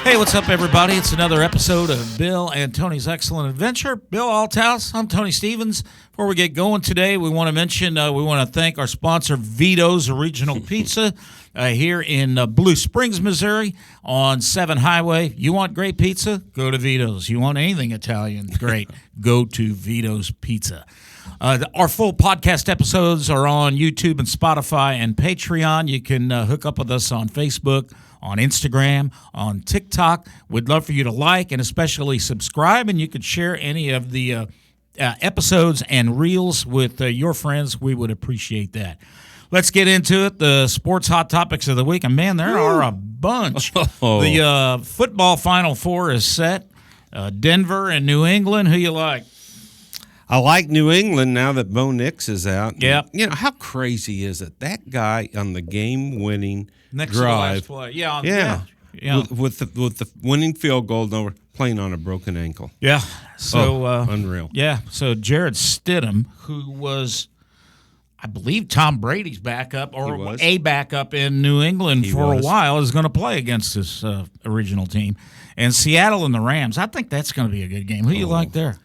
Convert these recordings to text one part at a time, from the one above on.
Hey, what's up, everybody? It's another episode of Bill and Tony's Excellent Adventure. Bill Althouse, I'm Tony Stevens. Before we get going today, we want to mention, we want to thank our sponsor, Vito's Original Pizza, here in Blue Springs, Missouri, on 7 Highway. You want great pizza? Go to Vito's. You want anything Italian? Great. Go to Vito's Pizza. Our full podcast episodes are on YouTube and Spotify and Patreon. You can hook up with us on Facebook, on Instagram, on TikTok. We'd love for you to like and especially subscribe, and you could share any of the episodes and reels with your friends. We would appreciate that. Let's get into it. The sports hot topics of the week. And, man, there are a bunch. The football Final Four is set. Denver and New England. Who you like? I like New England now that Bo Nix is out. Yeah. You know, how crazy is it? That guy on the game-winning Next drive. to the last play. Yeah. With the winning field goal, over playing on a broken ankle. Yeah. So unreal. Yeah. So Jared Stidham, who was, I believe, Tom Brady's backup or a backup in New England a while, is going to play against this original team. And Seattle and the Rams, I think that's going to be a good game. Who you like there?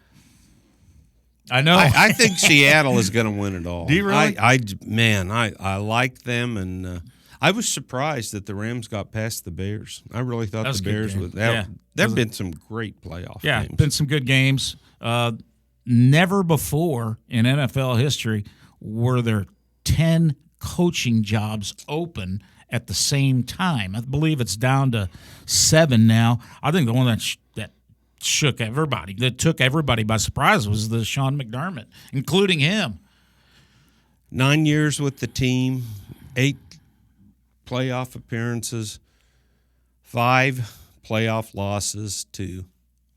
I know. I think Seattle is going to win it all. Do you really? I like them, and I was surprised that the Rams got past the Bears. I really thought the Bears would. There have been some great playoff games. Yeah, been some good games. Never before in NFL history were there 10 coaching jobs open at the same time. I believe it's down to 7 now. I think the one that shook everybody, that took everybody by surprise, was the Sean McDermott, including him. 9 years with the team, 8 playoff appearances, 5 playoff losses to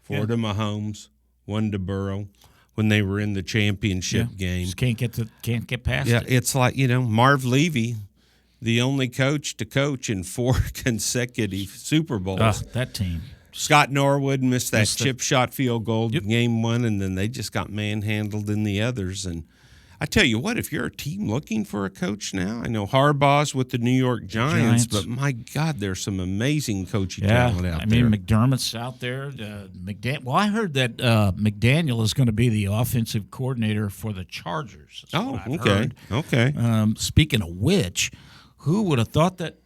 4 to Mahomes, 1 to Burrow when they were in the championship game. Just can't get past it. Yeah, it's like, Marv Levy, the only coach to coach in 4 consecutive Super Bowls. That team. Scott Norwood missed that chip shot field goal game 1, and then they just got manhandled in the others. And I tell you what, if you're a team looking for a coach now, I know Harbaugh's with the New York Giants, but my God, there's some amazing coaching talent out there. I mean, McDermott's out there. I heard that McDaniel is going to be the offensive coordinator for the Chargers. Okay. Speaking of which, who would have thought that?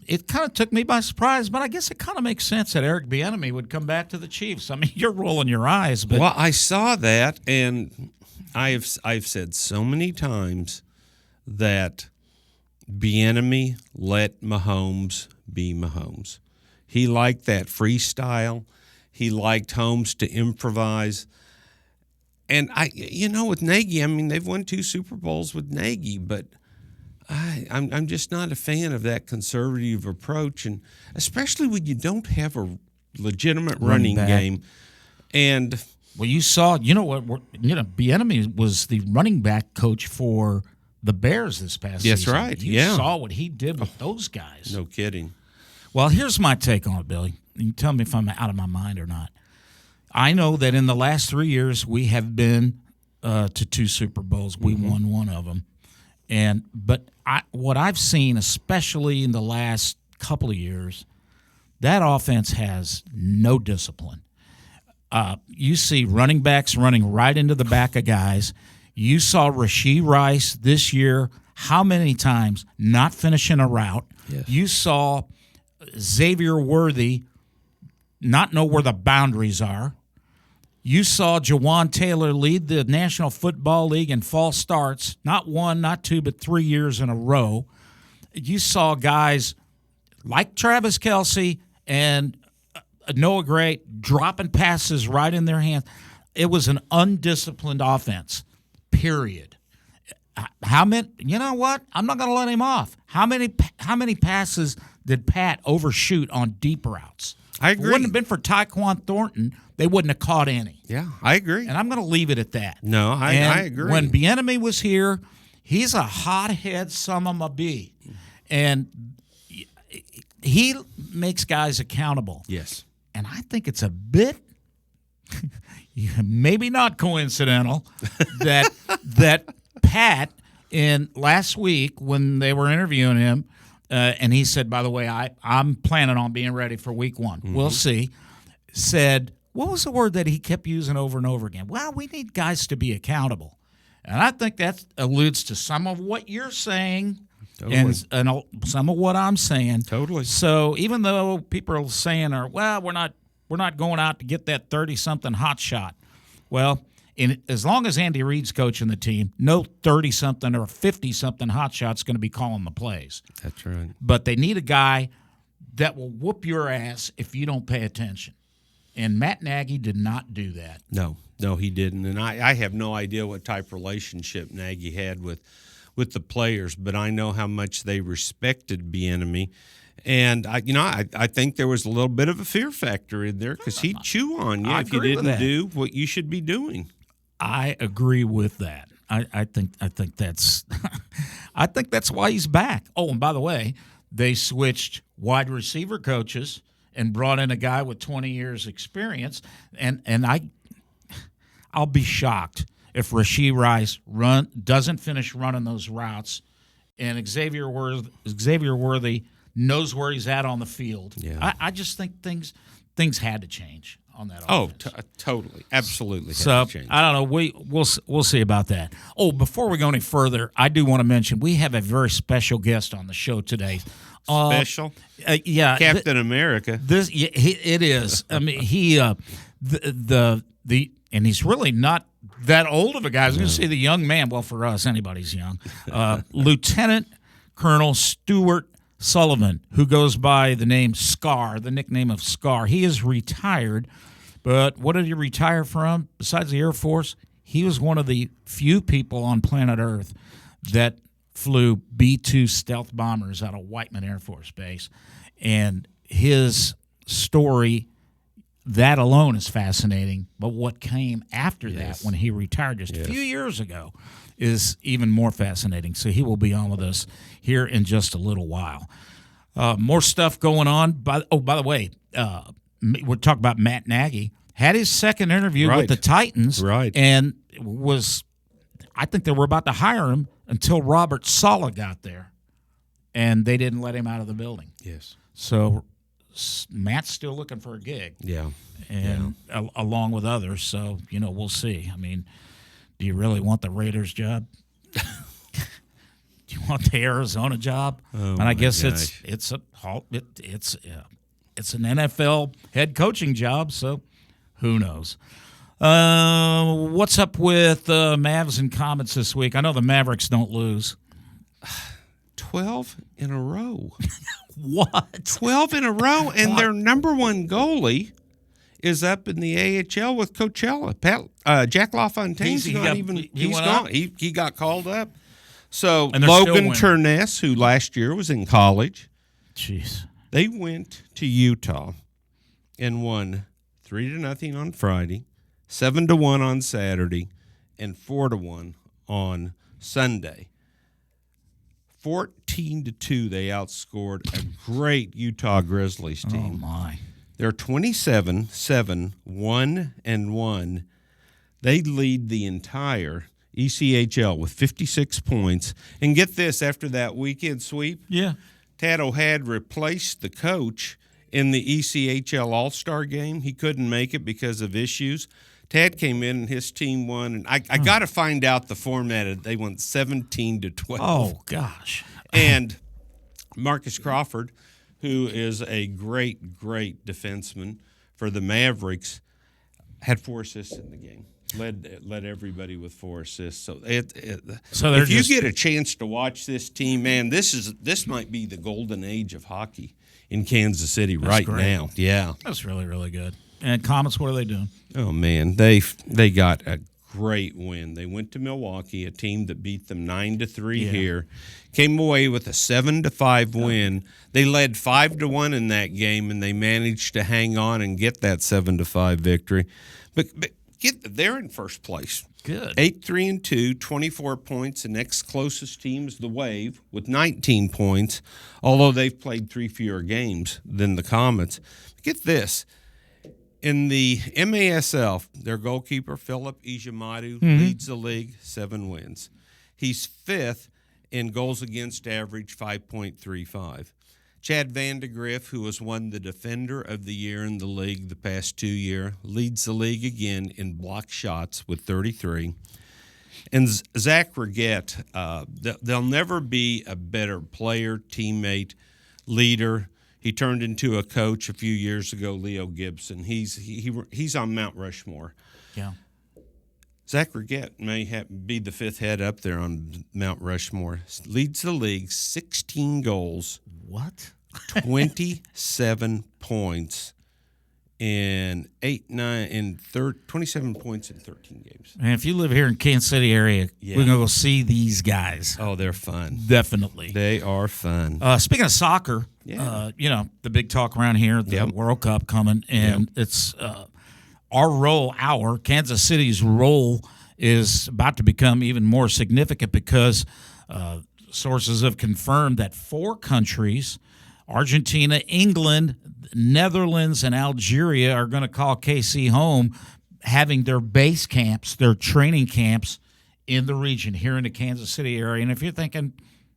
It kind of took me by surprise, but I guess it kind of makes sense that Eric Bieniemy would come back to the Chiefs. I mean, you're rolling your eyes. But well, I saw that, and I've said so many times that Bieniemy let Mahomes be Mahomes. He liked that freestyle. He liked Holmes to improvise. And with Nagy, I mean, they've won 2 Super Bowls with Nagy, but I'm just not a fan of that conservative approach, and especially when you don't have a legitimate running game. And you saw, Bieniemy was the running back coach for the Bears this past season. That's right. You saw what he did with those guys. No kidding. Well, here's my take on it, Billy. You tell me if I'm out of my mind or not. I know that in the last 3 years we have been to 2 Super Bowls. We won 1 of them. But what I've seen, especially in the last couple of years, that offense has no discipline. You see running backs running right into the back of guys. You saw Rashee Rice this year, how many times not finishing a route. Yes. You saw Xavier Worthy not know where the boundaries are. You saw Jawan Taylor lead the National Football League in false starts, not 1, not 2, but 3 years in a row. You saw guys like Travis Kelce and Noah Gray dropping passes right in their hands. It was an undisciplined offense, period. How many? You know what? I'm not going to let him off. How many passes did Pat overshoot on deep routes? I agree. If it wouldn't have been for Tyquan Thornton, they wouldn't have caught any. Yeah, I agree. And I'm going to leave it at that. No, I agree. When Bieniemy was here, he's a hothead son of a bee. And he makes guys accountable. Yes. And I think it's a bit, maybe not coincidental, that Pat, in last week when they were interviewing him, and he said, by the way, I'm planning on being ready for week one. We'll see. Said, what was the word that he kept using over and over again? Well, we need guys to be accountable. And I think that alludes to some of what you're saying and some of what I'm saying. Totally. So even though people are saying, we're not going out to get that 30-something hot shot. Well, as long as Andy Reid's coaching the team, no 30-something or 50-something hot shot's going to be calling the plays. That's right. But they need a guy that will whoop your ass if you don't pay attention. And Matt Nagy did not do that. No, he didn't. And I have no idea what type of relationship Nagy had with the players, but I know how much they respected Bieniemy. And I think there was a little bit of a fear factor in there because he'd chew on you if you didn't do what you should be doing. I agree with that. I think that's I think that's why he's back. Oh, and by the way, they switched wide receiver coaches and brought in a guy with 20 years experience, and I'll be shocked if Rashee Rice doesn't finish running those routes, and Xavier Worthy knows where he's at on the field. Yeah. I just think things had to change on that offense. Totally, absolutely. So had to change. I don't know. We'll see about that. Oh, before we go any further, I do want to mention we have a very special guest on the show today. Special, yeah, Captain America. It is. I mean, and he's really not that old of a guy. I was going to say the young man. Well, for us, anybody's young. Lieutenant Colonel Stuart Sullivan, who goes by the nickname of Scar. He is retired, but what did he retire from? Besides the Air Force, he was one of the few people on planet Earth that flew B-2 stealth bombers out of Whiteman Air Force Base. And his story, that alone is fascinating, but what came after that when he retired just a few years ago is even more fascinating. So he will be on with us here in just a little while. More stuff going on. By the way, we're talking about Matt Nagy. Had his second interview with the Titans, and I think they were about to hire him until Robert Saleh got there, and they didn't let him out of the building. Yes. So Matt's still looking for a gig. Yeah. And along with others. So, we'll see. I mean, do you really want the Raiders job? Do you want the Arizona job? And I guess it's an NFL head coaching job, so who knows? What's up with Mavs and Comets this week? I know the Mavericks don't lose. 12 in a row. What? 12 in a row, and their number one goalie is up in the AHL with Coachella. Jack LaFontaine's he's gone. He got called up. So Logan Turness, who last year was in college, they went to Utah and won 3-0 on Friday, 7-1 on Saturday, and 4-1 on Sunday. 14-2, they outscored a great Utah Grizzlies team. Oh my! They're 27-7, 1-1. They lead the entire ECHL with 56 points. And get this, after that weekend sweep, Tad O'Had replaced the coach in the ECHL All-Star game. He couldn't make it because of issues. Tad came in and his team won. And I got to find out the format. They won 17-12. Oh, gosh. And Marcus Crawford, who is a great, great defenseman for the Mavericks, had 4 assists in the game. Led everybody with 4 assists. So if you get a chance to watch this team, man, this might be the golden age of hockey in Kansas City now. Yeah, that's really, really good. And Comets, what are they doing? Oh man, they got a great win. They went to Milwaukee, a team that beat them 9-3 here. Came away with a 7-5 win. They led 5-1 in that game, and they managed to hang on and get that 7-5 victory. But they're in first place. Good. 8-3-2, 24 points. The next closest team is the Wave with 19 points, although they've played 3 fewer games than the Comets. Get this. In the MASL, their goalkeeper, Philip Ijamadu, leads the league, 7 wins. He's 5th and goals against average 5.35. Chad Vandegrift, who has won the Defender of the Year in the league the past 2 years, leads the league again in block shots with 33. And Zach Reggett, there'll never be a better player, teammate, leader. He turned into a coach a few years ago, Leo Gibson. He's on Mount Rushmore. Yeah. Zach Reggett may be the fifth head up there on Mount Rushmore. Leads the league 16 goals. What? 27 points in 27 points in 13 games. And if you live here in Kansas City area, we're going to go see these guys. Oh, they're fun. Definitely. They are fun. Speaking of soccer, the big talk around here, the World Cup coming, and it's Kansas City's role is about to become even more significant because sources have confirmed that 4 countries, Argentina, England, Netherlands, and Algeria, are going to call KC home, having their base camps, their training camps in the region here in the Kansas City area. And if you're thinking,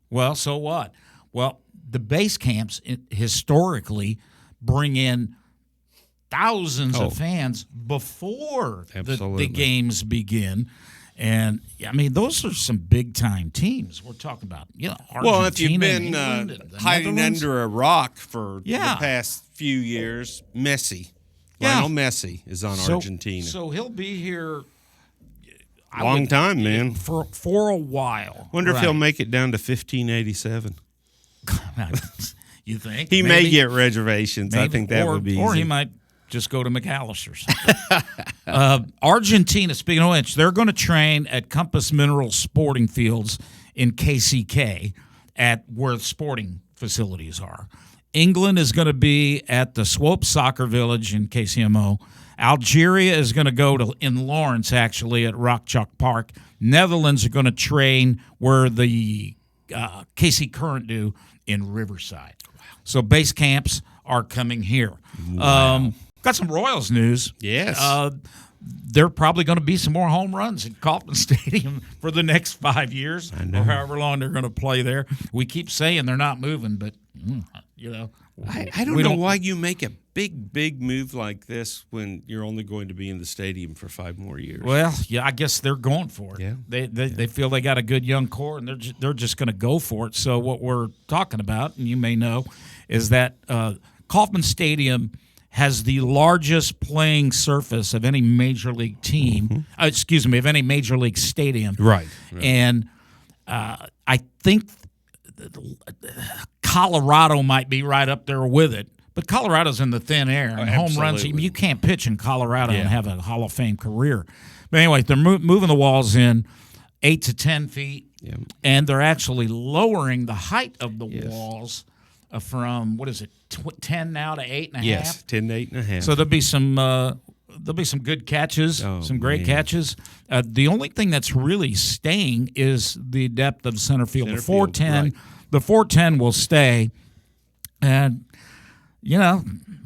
well, so what? Well, the base camps historically bring in thousands of fans before the games begin. And, I mean, those are some big-time teams we're talking about. Argentina, well, if you've been hiding Netherlands. under a rock for the past few years, Lionel Messi is on Argentina. So he'll be here long time, man. For a while. Wonder if he'll make it down to 1587. You think? He may get reservations. I think that would be easy. Or he might just go to McAllister's. Argentina, speaking of which, they're going to train at Compass Mineral Sporting Fields in KCK at where sporting facilities are. England is going to be at the Swope Soccer Village in KCMO. Algeria is going to go in Lawrence, actually, at Rock Chalk Park. Netherlands are going to train where the KC Current do in Riverside. Wow. So base camps are coming here. Wow. Got some Royals news. Yes. There are probably going to be some more home runs at Kauffman Stadium for the next 5 years or however long they're going to play there. We keep saying they're not moving, but, I don't know why you make a big move like this when you're only going to be in the stadium for 5 more years. Well, I guess they're going for it. Yeah. They feel they got a good young core, and they're just going to go for it. So what we're talking about, and you may know, is that Kauffman Stadium has the largest playing surface of any major league team. Of any major league stadium. Right. And I think Colorado might be right up there with it. But Colorado's in the thin air. And home runs, you can't pitch in Colorado and have a Hall of Fame career. But anyway, they're moving the walls in 8 to 10 feet, and they're actually lowering the height of the walls from, 10 now to 8.5? Yes, 10 to 8.5. So there'll be some good catches, some great catches. The only thing that's really staying is the depth of center field. The 410 will stay, and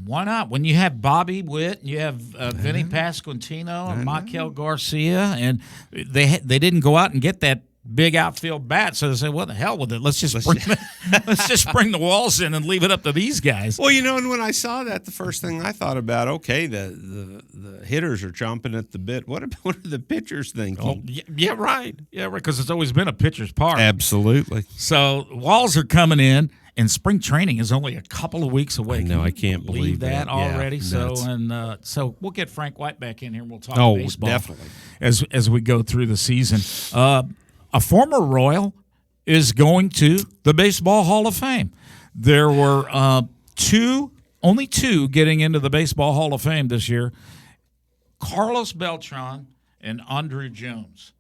why not? When you have Bobby Witt, you have Vinny Pasquantino and Michael Garcia, and they didn't go out and get that big outfield bat, so they said, "What the hell with it? Let's just bring the walls in and leave it up to these guys." Well, and when I saw that, the first thing I thought about, the hitters are chomping at the bit. What are the pitchers thinking? Oh, right, because it's always been a pitcher's park. Absolutely. So walls are coming in, and spring training is only a couple of weeks away. No, I can't believe that already. Yeah, so we'll get Frank White back in here, and we'll talk baseball definitely as we go through the season. A former Royal is going to the Baseball Hall of Fame. There were only two getting into the Baseball Hall of Fame this year, Carlos Beltran and Andruw Jones.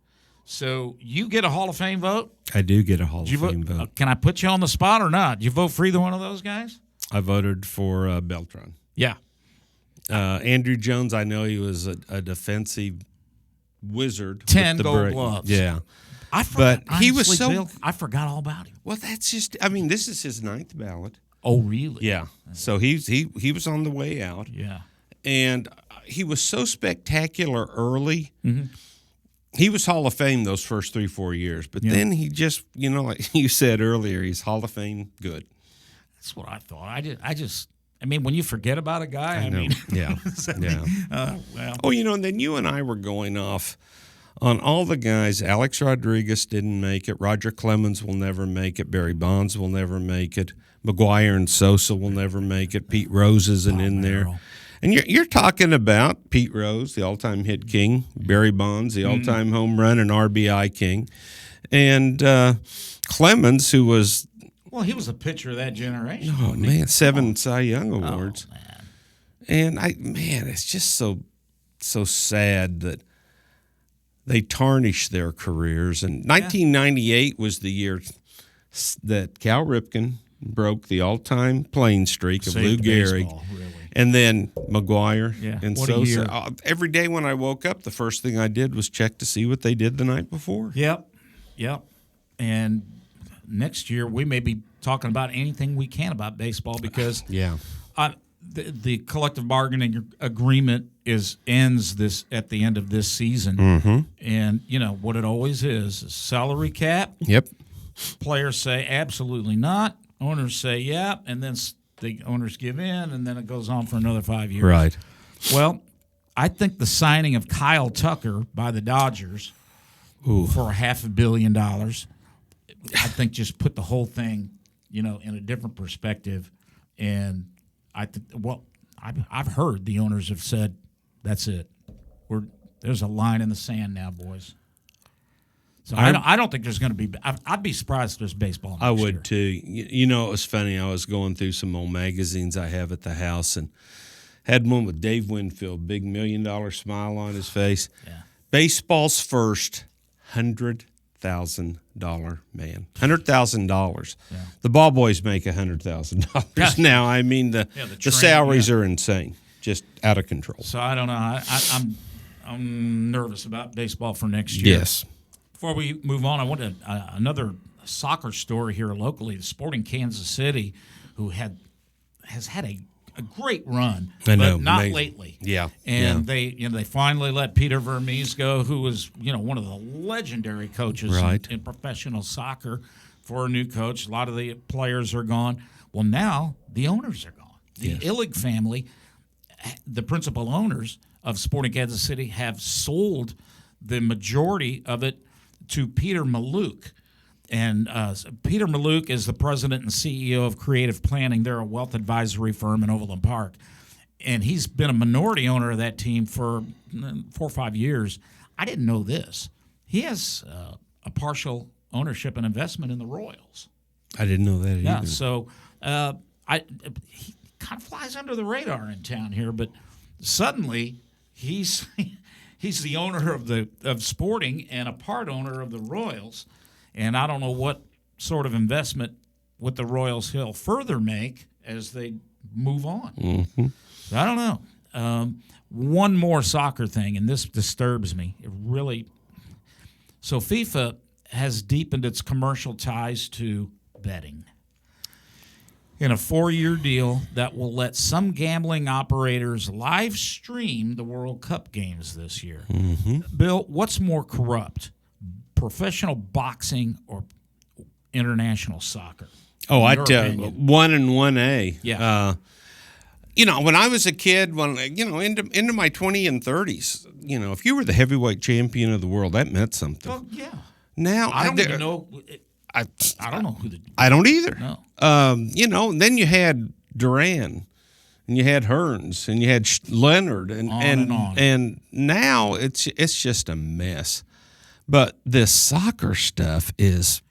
So you get a Hall of Fame vote? I do get a Hall of Fame vote. Can I put you on the spot or not? Did you vote for either one of those guys? I voted for Beltran. Yeah. Andruw Jones, I know he was a defensive wizard. 10 Gold Gloves. Yeah. I forgot, but he was Bill, I forgot all about him. Well, that's just. I mean, this is his 9th ballot. Oh, really? Yeah. So he was on the way out. Yeah. And he was so spectacular early. Mm-hmm. he was Hall of Fame those first 3-4 years, but then he just, like you said earlier, he's Hall of Fame good. That's what I thought. I mean, when you forget about a guy, I mean, yeah. Well. Oh, and then you and I were going off on all the guys. Alex Rodriguez didn't make it. Roger Clemens will never make it. Barry Bonds will never make it. McGuire and Sosa will never make it. Pete Rose isn't in there. And you're talking about Pete Rose, the all-time hit king, Barry Bonds, the all-time home run and RBI king, and Clemens, who was he was a pitcher of that generation. Oh man, 7 Cy Young awards. Oh, man. And it's just so sad that they tarnished their careers. And 1998 was the year that Cal Ripken broke the all-time playing streak of Lou Gehrig. Baseball, really. And then McGuire and what a year. Sosa. Every day when I woke up, the first thing I did was check to see what they did the night before. Yep. And next year we may be talking about anything we can about baseball because the collective bargaining agreement ends at the end of this season. Mm-hmm. And what it always is salary cap. Yep. Players say absolutely not. Owners say yeah, and then the owners give in, and then it goes on for another 5 years. Right. Well, I think the signing of Kyle Tucker by the Dodgers for $500 million, I think just put the whole thing, in a different perspective. And I've heard the owners have said, that's it. There's a line in the sand now, boys. So I don't think there's going to be – I'd be surprised if there's baseball next year. I would too. It was funny. I was going through some old magazines I have at the house and had one with Dave Winfield, big $1 million smile on his face. Yeah. Baseball's first $100,000 man. $100,000. Yeah. The ball boys make $100,000 now. I mean, the salaries are insane, just out of control. So I don't know. I'm nervous about baseball for next year. Yes. Before we move on, I want another soccer story here locally. The Sporting Kansas City, who has had a great run, but not lately. Yeah, and they finally let Peter Vermees go, who was one of the legendary coaches in professional soccer, for a new coach. A lot of the players are gone. Well, now the owners are gone. The Illig family, the principal owners of Sporting Kansas City, have sold the majority of it to Peter Maluk. And Peter Maluk is the president and CEO of Creative Planning. They're a wealth advisory firm in Overland Park. And he's been a minority owner of that team for 4 or 5 years. I didn't know this. He has a partial ownership and investment in the Royals. I didn't know that either. Yeah, so he kind of flies under the radar in town here, but suddenly he's the owner of Sporting and a part owner of the Royals, and I don't know what sort of investment with the Royals he'll further make as they move on. Mm-hmm. I don't know. One more soccer thing, and this disturbs me. It really. So FIFA has deepened its commercial ties to betting in a 4-year deal that will let some gambling operators live stream the World Cup games this year. Mm-hmm. Bill, what's more corrupt, professional boxing or international soccer? Oh, I tell you, 1 and 1A. Yeah. When I was a kid, into my 20s and 30s, if you were the heavyweight champion of the world, that meant something. Well, yeah. Now I don't even know. I don't know who the. I don't either. No. And then you had Duran, and you had Hearns, and you had Leonard, and on. And now it's just a mess. But this soccer stuff is.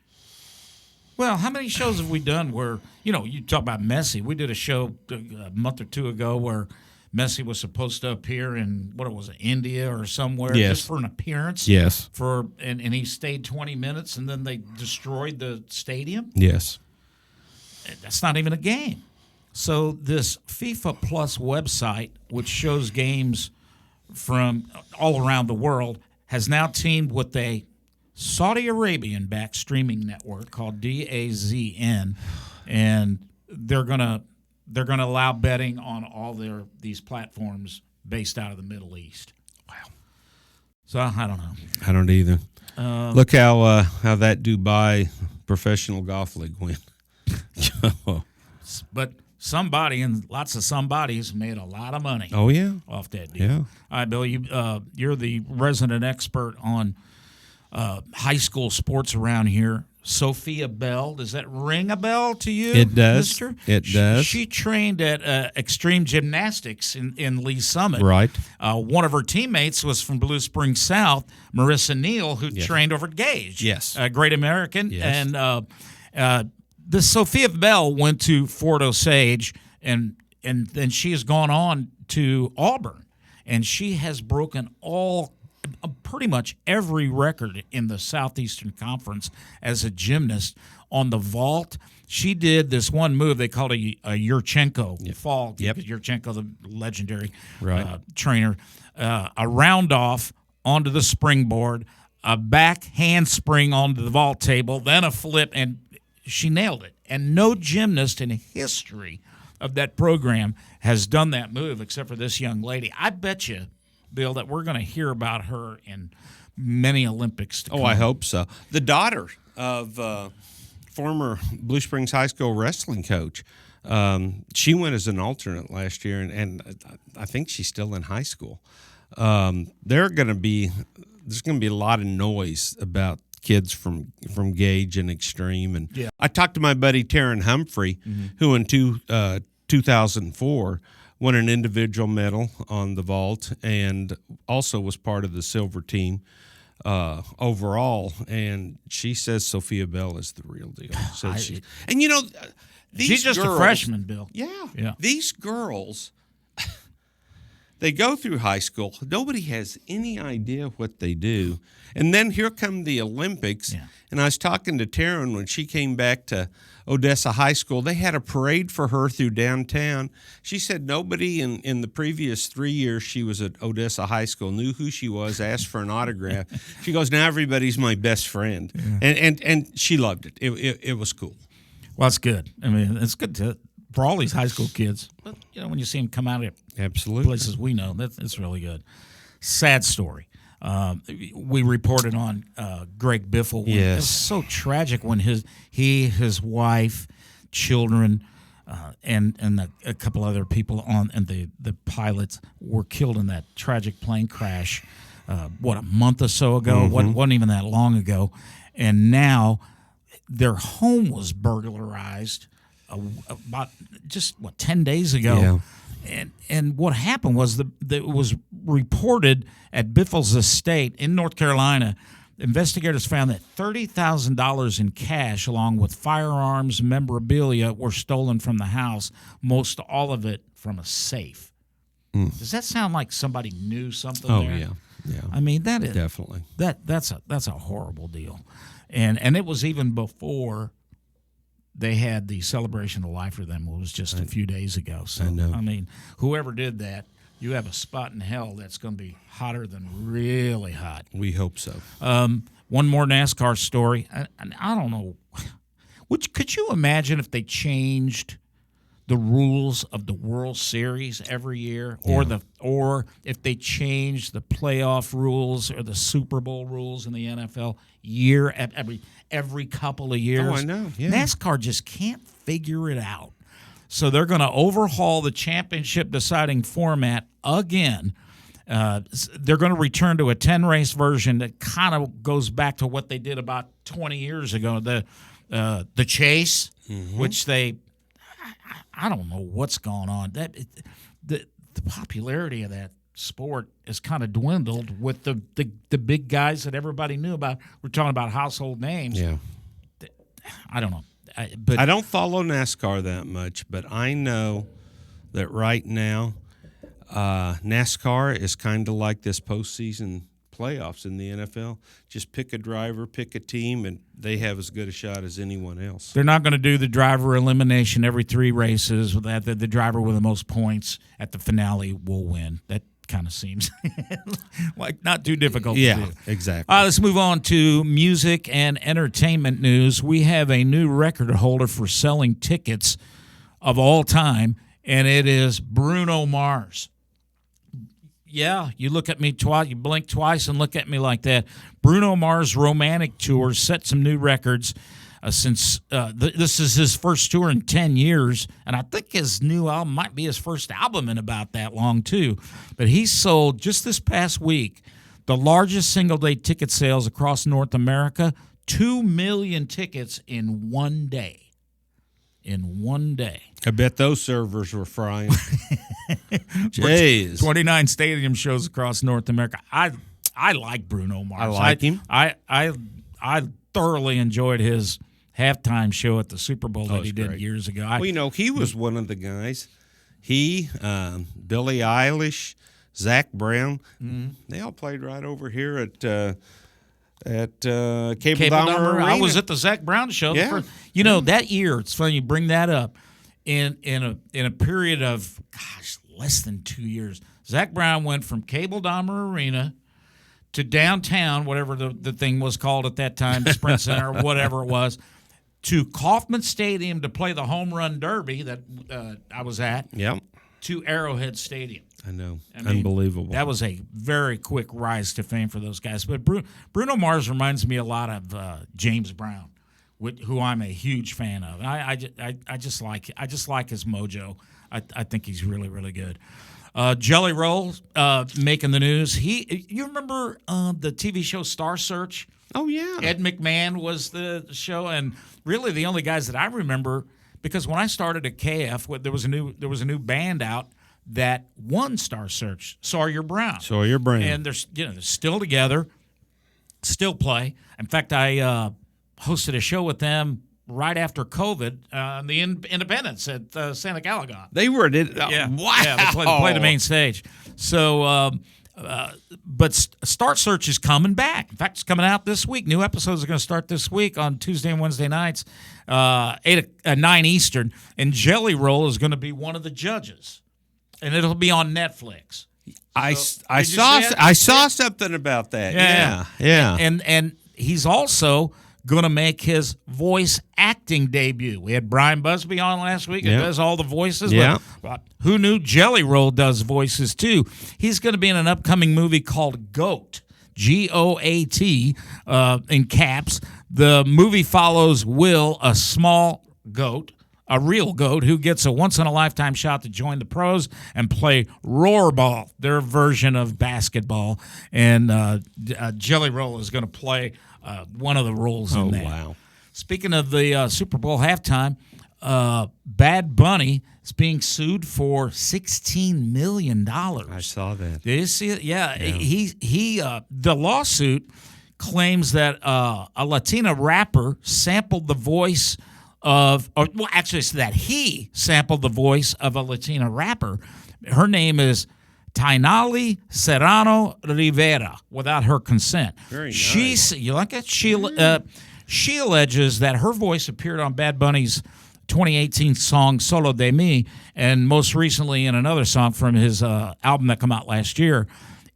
Well, how many shows have we done where you talk about Messi? We did a show a month or two ago where Messi was supposed to appear in India or somewhere, just for an appearance. Yes. And he stayed 20 minutes, and then they destroyed the stadium. Yes. That's not even a game. So this FIFA Plus website, which shows games from all around the world, has now teamed with a Saudi Arabian-backed streaming network called DAZN, and they're gonna allow betting on all these platforms based out of the Middle East. So I don't know. I don't either. Look how that Dubai Professional Golf League went. But somebody and lots of somebodies made a lot of money. Oh yeah, off that deal. yeah. All right, Bill, you're the resident expert on high school sports around here. Sophia Bell, does that ring a bell to you? It does. Mister? It does. She trained at Extreme Gymnastics in Lee Summit. Right. One of her teammates was from Blue Springs South, Marissa Neal, who trained over at Gage. Yes. Great American. Yes. And this Sophia Bell went to Fort Osage, and then she has gone on to Auburn, and she has broken pretty much every record in the Southeastern Conference as a gymnast on the vault. She did this one move they called a Yurchenko fall. Yep. Yurchenko, the legendary Right. trainer, a round off onto the springboard, a back handspring onto the vault table, then a flip, and she nailed it. And no gymnast in history of that program has done that move except for this young lady. I bet you, Bill, that we're going to hear about her in many Olympics to come. Oh, I hope so. The daughter of former Blue Springs High School wrestling coach, she went as an alternate last year, and I think she's still in high school. There's going to be a lot of noise about kids from Gage and Extreme. And I talked to my buddy Taryn Humphrey, who in 2004 won an individual medal on the vault and also was part of the silver team overall. And she says Sophia Bell is the real deal. So and you know, she's just a freshman, Bill. Yeah. These girls, they go through high school. Nobody has any idea what they do. And then here come the Olympics. Yeah. And I was talking to Taryn when she came back to Odessa High School. They had a parade for her through downtown. She said nobody in the previous 3 years she was at Odessa High School knew who she was, asked for an autograph. She goes, now everybody's my best friend. Yeah. And she loved it. It was cool. Well, it's good. I mean, it's good for all these high school kids. But, you know, when you see them come out of places we know, it's really good. Sad story. We reported on Greg Biffle. Yes. It was so tragic when his wife, children, and a couple other people and the pilots were killed in that tragic plane crash. A month or so ago? Mm-hmm. Wasn't even that long ago. And now their home was burglarized about 10 days ago. Yeah. And what happened was it was reported at Biffle's estate in North Carolina. Investigators found that $30,000 in cash, along with firearms, memorabilia, were stolen from the house. Most all of it from a safe. Does that sound like somebody knew something? Oh there? yeah. I mean, that is definitely that's a horrible deal, and it was even before they had the celebration of life for them. It was just a few days ago. So, I mean, whoever did that, you have a spot in hell that's going to be hotter than really hot. We hope so. One more NASCAR story. I don't know. Could you imagine if they changed the rules of the World Series every year, or if they changed the playoff rules or the Super Bowl rules in the NFL every couple of years? Oh, I know. Yeah. NASCAR just can't figure it out. So they're going to overhaul the championship deciding format again. They're going to return to a 10-race version that kind of goes back to what they did about 20 years ago, the Chase, which they – I don't know what's going on. The popularity of that sport has kind of dwindled with the big guys that everybody knew about. We're talking about household names. Yeah. I don't know. But I don't follow NASCAR that much, but I know that right now NASCAR is kind of like this postseason playoffs in the NFL. Just pick a driver, pick a team, and they have as good a shot as anyone else. They're not going to do the driver elimination every 3 races. That the driver with the most points at the finale will win. That kind of seems like not too difficult to do. Yeah, exactly. Let's move on to music and entertainment news. We have a new record holder for selling tickets of all time, and it is Bruno Mars. Yeah, you look at me twice, you blink twice and look at me like that. Bruno Mars' Romantic Tour set some new records since this is his first tour in 10 years, and I think his new album might be his first album in about that long, too. But he sold, just this past week, the largest single-day ticket sales across North America, 2 million tickets in one day. In one day. I bet those servers were frying. Jeez. 29 stadium shows across North America. I like Bruno Mars. I like him. I thoroughly enjoyed his halftime show at the Super Bowl that he did years ago. Well, he was one of the guys. He, Billie Eilish, Zach Brown, they all played right over here at Cable Dahmer Arena. I was at the Zach Brown show. Yeah. That year, it's funny you bring that up. In a period of, less than 2 years, Zach Brown went from Cable Dahmer Arena to downtown, whatever the thing was called at that time, the Sprint Center, whatever it was, to Kauffman Stadium to play the Home Run Derby that I was at, Yep. to Arrowhead Stadium. I know. Unbelievable. That was a very quick rise to fame for those guys. But Bruno Mars reminds me a lot of James Brown, who I'm a huge fan of. And I just like his mojo. I think he's really, really good. Jelly Roll making the news. You remember the TV show Star Search? Oh yeah. Ed McMahon was the show, and really the only guys that I remember, because when I started at KF, there was a new band out that won Star Search, Sawyer Brown. Sawyer Brown. And they're still together, still play. In fact, I hosted a show with them right after COVID, the Independence at Santa Calagon. They were wow. Yeah, they played the main stage. So, but Star Search is coming back. In fact, it's coming out this week. New episodes are going to start this week on Tuesday and Wednesday nights, 9 Eastern. And Jelly Roll is going to be one of the judges, and it'll be on Netflix. I saw something about that. Yeah. And he's also going to make his voice acting debut. We had Brian Busby on last week. He does all the voices. Yeah. But who knew Jelly Roll does voices too? He's going to be in an upcoming movie called GOAT, G-O-A-T, in caps. The movie follows Will, a small goat, a real goat, who gets a once-in-a-lifetime shot to join the pros and play Rollerball, their version of basketball. And Jelly Roll is going to play one of the roles in that. Oh, wow. Speaking of the Super Bowl halftime, Bad Bunny is being sued for $16 million. I saw that. Did you see it? Yeah. He the lawsuit claims that a Latina rapper sampled the voice of, it's that he sampled the voice of a Latina rapper. Her name is Tainali Serrano Rivera, without her consent. Very nice. You like it? She alleges that her voice appeared on Bad Bunny's 2018 song Solo de Mi, and most recently in another song from his album that came out last year.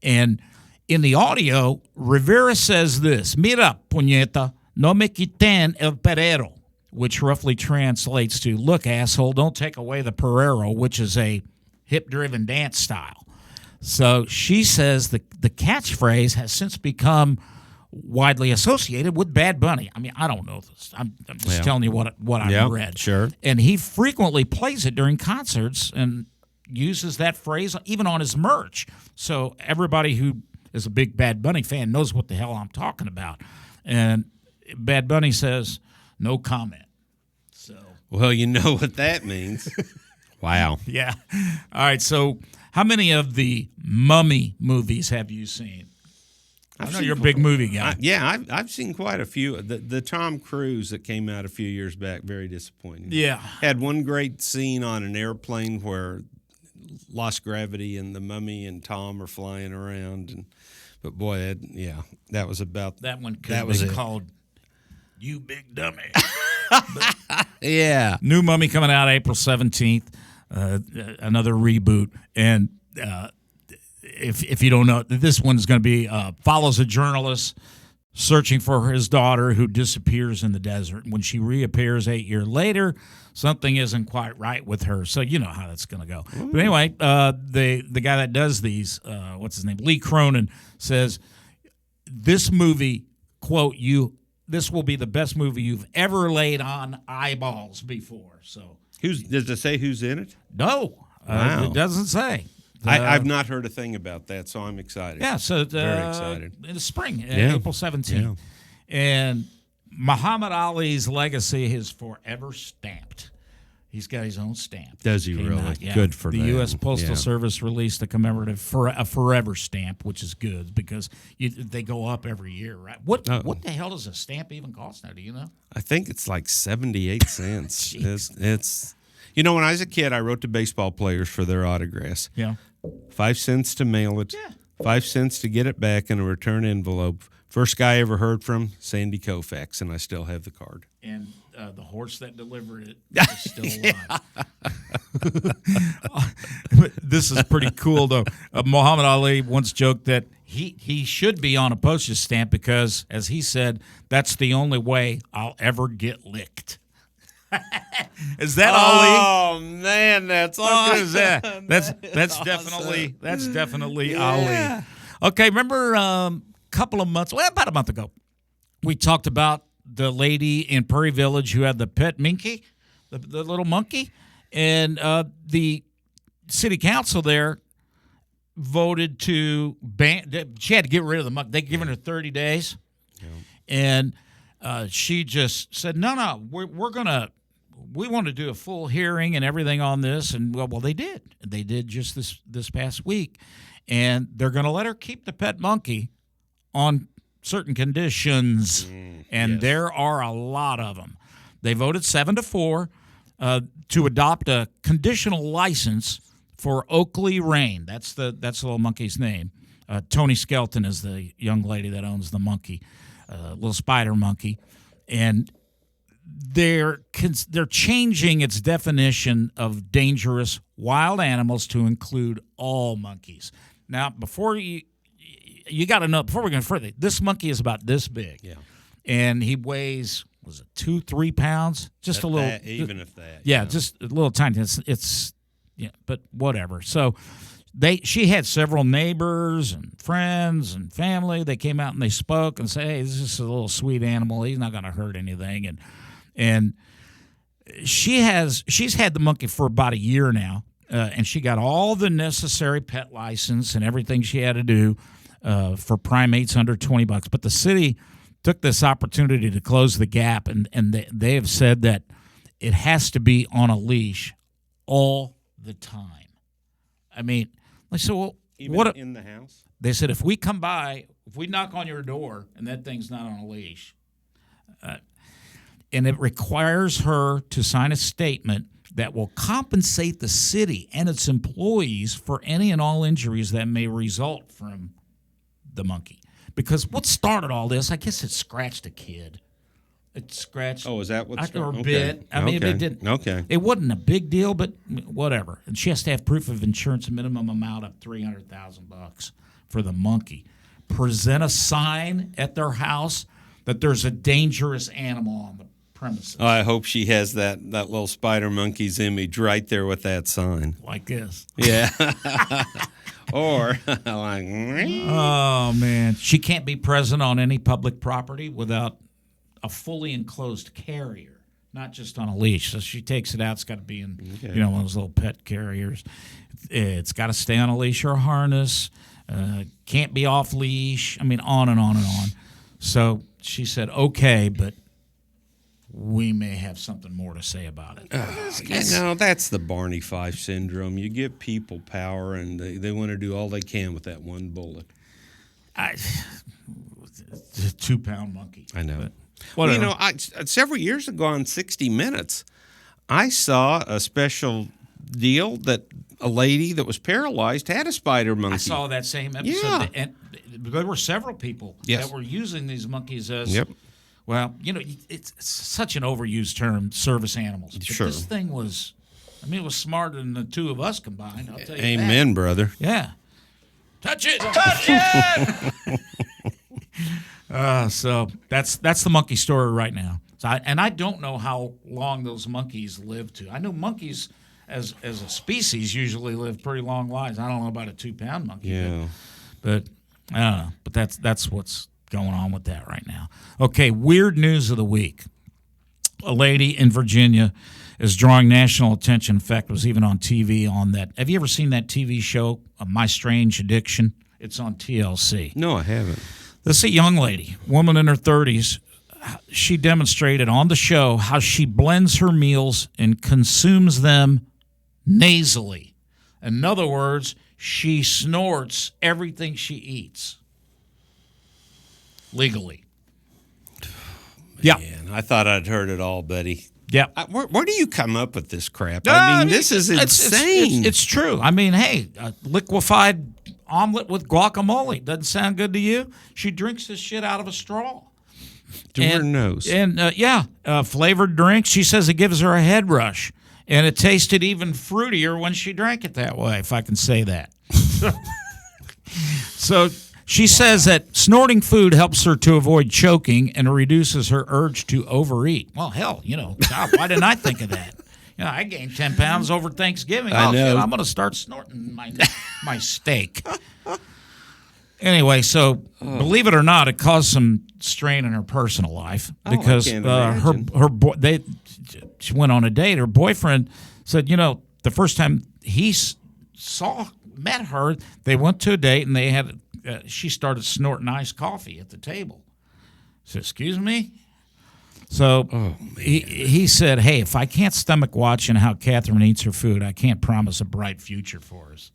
And in the audio, Rivera says this: "Mira, puñeta, no me quiten el perero," which roughly translates to, "Look, asshole, don't take away the perero," which is a hip-driven dance style. So she says the catchphrase has since become widely associated with Bad Bunny. I mean, I don't know this. I'm just telling you what I read. Sure. And he frequently plays it during concerts and uses that phrase even on his merch. So everybody who is a big Bad Bunny fan knows what the hell I'm talking about. And Bad Bunny says, no comment. So, well, you know what that means. Wow. Yeah. All right. So how many of the Mummy movies have you seen? I know you're a big movie guy. I've seen quite a few. The Tom Cruise that came out a few years back, very disappointing. Yeah. Had one great scene on an airplane where lost gravity and the Mummy and Tom are flying around. But boy, that was about that one. Could have been called "You Big Dummy." Yeah. New Mummy coming out April 17th. Another reboot, and if you don't know, this one's going to be follows a journalist searching for his daughter who disappears in the desert. When she reappears 8 years later, something isn't quite right with her. So you know how that's going to go. But anyway, the guy that does these, what's his name, Lee Cronin, says this movie, quote, this will be the best movie you've ever laid on eyeballs before. So Does it say who's in it? no, Wow. it doesn't say. I've not heard a thing about that, so I'm excited. Yeah, so Very excited. in the spring, Yeah. April 17th. Yeah. And Muhammad Ali's legacy is forever stamped. He's got his own stamp. Does he Came really? out, yeah. Good for the them. U.S. Postal Yeah. Service released a commemorative a forever stamp, which is good because they go up every year, right? What the hell does a stamp even cost now? Do you know? I think it's like 78 cents. it's you know, when I was a kid, I wrote to baseball players for their autographs. Yeah. 5 cents to mail it. Yeah. 5 cents to get it back in a return envelope. First guy I ever heard from, Sandy Koufax, and I still have the card. And the horse that delivered it is still alive. This is pretty cool, though. Muhammad Ali once joked that he should be on a postage stamp because, as he said, that's the only way I'll ever get licked. Is that Ali? Oh man, that's How good awesome. is that? That's definitely Ali. Okay, remember about a month ago, we talked about the lady in Prairie Village who had the pet monkey, the little monkey, and the city council there voted to ban. She had to get rid of the monkey. They'd given her 30 days, and she just said, "No, we want to do a full hearing and everything on this." And well, they did. They did just this past week, and they're going to let her keep the pet monkey on certain conditions, and there are a lot of them. They voted 7-4 to adopt a conditional license for Oakley Rain. That's the little monkey's name. Tony Skelton is the young lady that owns the monkey, little spider monkey, and they're changing its definition of dangerous wild animals to include all monkeys. Now, before you got to know, before we go further, this monkey is about this big. Yeah. And he weighs, was it 2-3 pounds? Just a little. Even if that. Yeah, just a little tiny. It's but whatever. So she had several neighbors and friends and family. They came out and they spoke and said, "Hey, this is a little sweet animal. He's not going to hurt anything." And she's had the monkey for about a year now, and she got all the necessary pet license and everything she had to do for primates under $20. But the city took this opportunity to close the gap, and they have said that it has to be on a leash all the time. I mean, I said, well, Even in the house? They said, if we knock on your door and that thing's not on a leash, and it requires her to sign a statement that will compensate the city and its employees for any and all injuries that may result from the monkey. Because what started all this, I guess it scratched a kid. It scratched. Oh, is that what started? Or bit. I mean, it didn't. Okay. It wasn't a big deal, but whatever. And she has to have proof of insurance, a minimum amount of $300,000 for the monkey. Present a sign at their house that there's a dangerous animal on the premises. I hope she has that little spider monkey's image right there with that sign. Like this. Yeah. Or like, oh, man. She can't be present on any public property without a fully enclosed carrier, not just on a leash. So she takes it out. It's got to be in one of those little pet carriers. It's got to stay on a leash or a harness. Can't be off leash. I mean, on and on and on. So she said, okay, but we may have something more to say about it. No, that's the Barney Fife syndrome. You give people power, and they want to do all they can with that one bullet. It's a 2-pound monkey. I know. Well, you know, several years ago on 60 Minutes, I saw a special deal that a lady that was paralyzed had a spider monkey. I saw that same episode. Yeah. And there were several people that were using these monkeys as, well, it's such an overused term, service animals. But Sure. this thing was, it was smarter than the two of us combined. I'll tell you Amen, that. brother. Yeah. Touch it! Touch it! So that's the monkey story right now. So I don't know how long those monkeys live to. I know monkeys as a species usually live pretty long lives. I don't know about a 2-pound monkey. Yeah. But I don't know. But that's what's going on with that right now. Okay, weird news of the week. A lady in Virginia is drawing national attention. In fact, was even on TV on that. Have you ever seen that TV show, My Strange Addiction? It's on TLC. No, I haven't. This is a young lady, woman in her 30s. She demonstrated on the show how she blends her meals and consumes them nasally. In other words, she snorts everything she eats legally. Yeah. Man, I thought I'd heard it all, buddy. Yeah. Where do you come up with this crap? I mean, this is insane. It's true. I mean, hey, a liquefied omelet with guacamole doesn't sound good to you? She drinks this shit out of a straw. To her nose. And, flavored drink. She says it gives her a head rush. And it tasted even fruitier when she drank it that way, if I can say that. So she says that snorting food helps her to avoid choking and reduces her urge to overeat. Well, hell, God, why didn't I think of that? I gained 10 pounds over Thanksgiving. I know. Shit, I'm going to start snorting my steak. Anyway, so believe it or not, it caused some strain in her personal life because she went on a date. Her boyfriend said, the first time he met her, they went to a date and they had she started snorting iced coffee at the table. So, excuse me? So he said, hey, if I can't stomach watching how Catherine eats her food, I can't promise a bright future for us.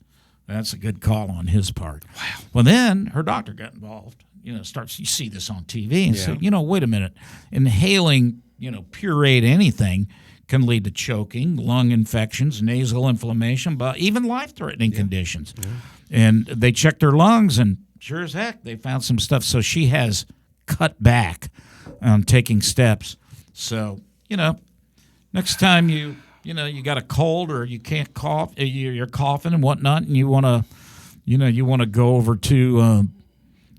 That's a good call on his part. Wow. Well, then her doctor got involved. You see this on TV and said, wait a minute. Inhaling, pureed anything can lead to choking, lung infections, nasal inflammation, but even life-threatening conditions. Yeah. And they checked her lungs, and sure as heck, they found some stuff. So she has cut back on taking steps. So, next time you got a cold or you can't cough, you're coughing and whatnot, and you want to go over to,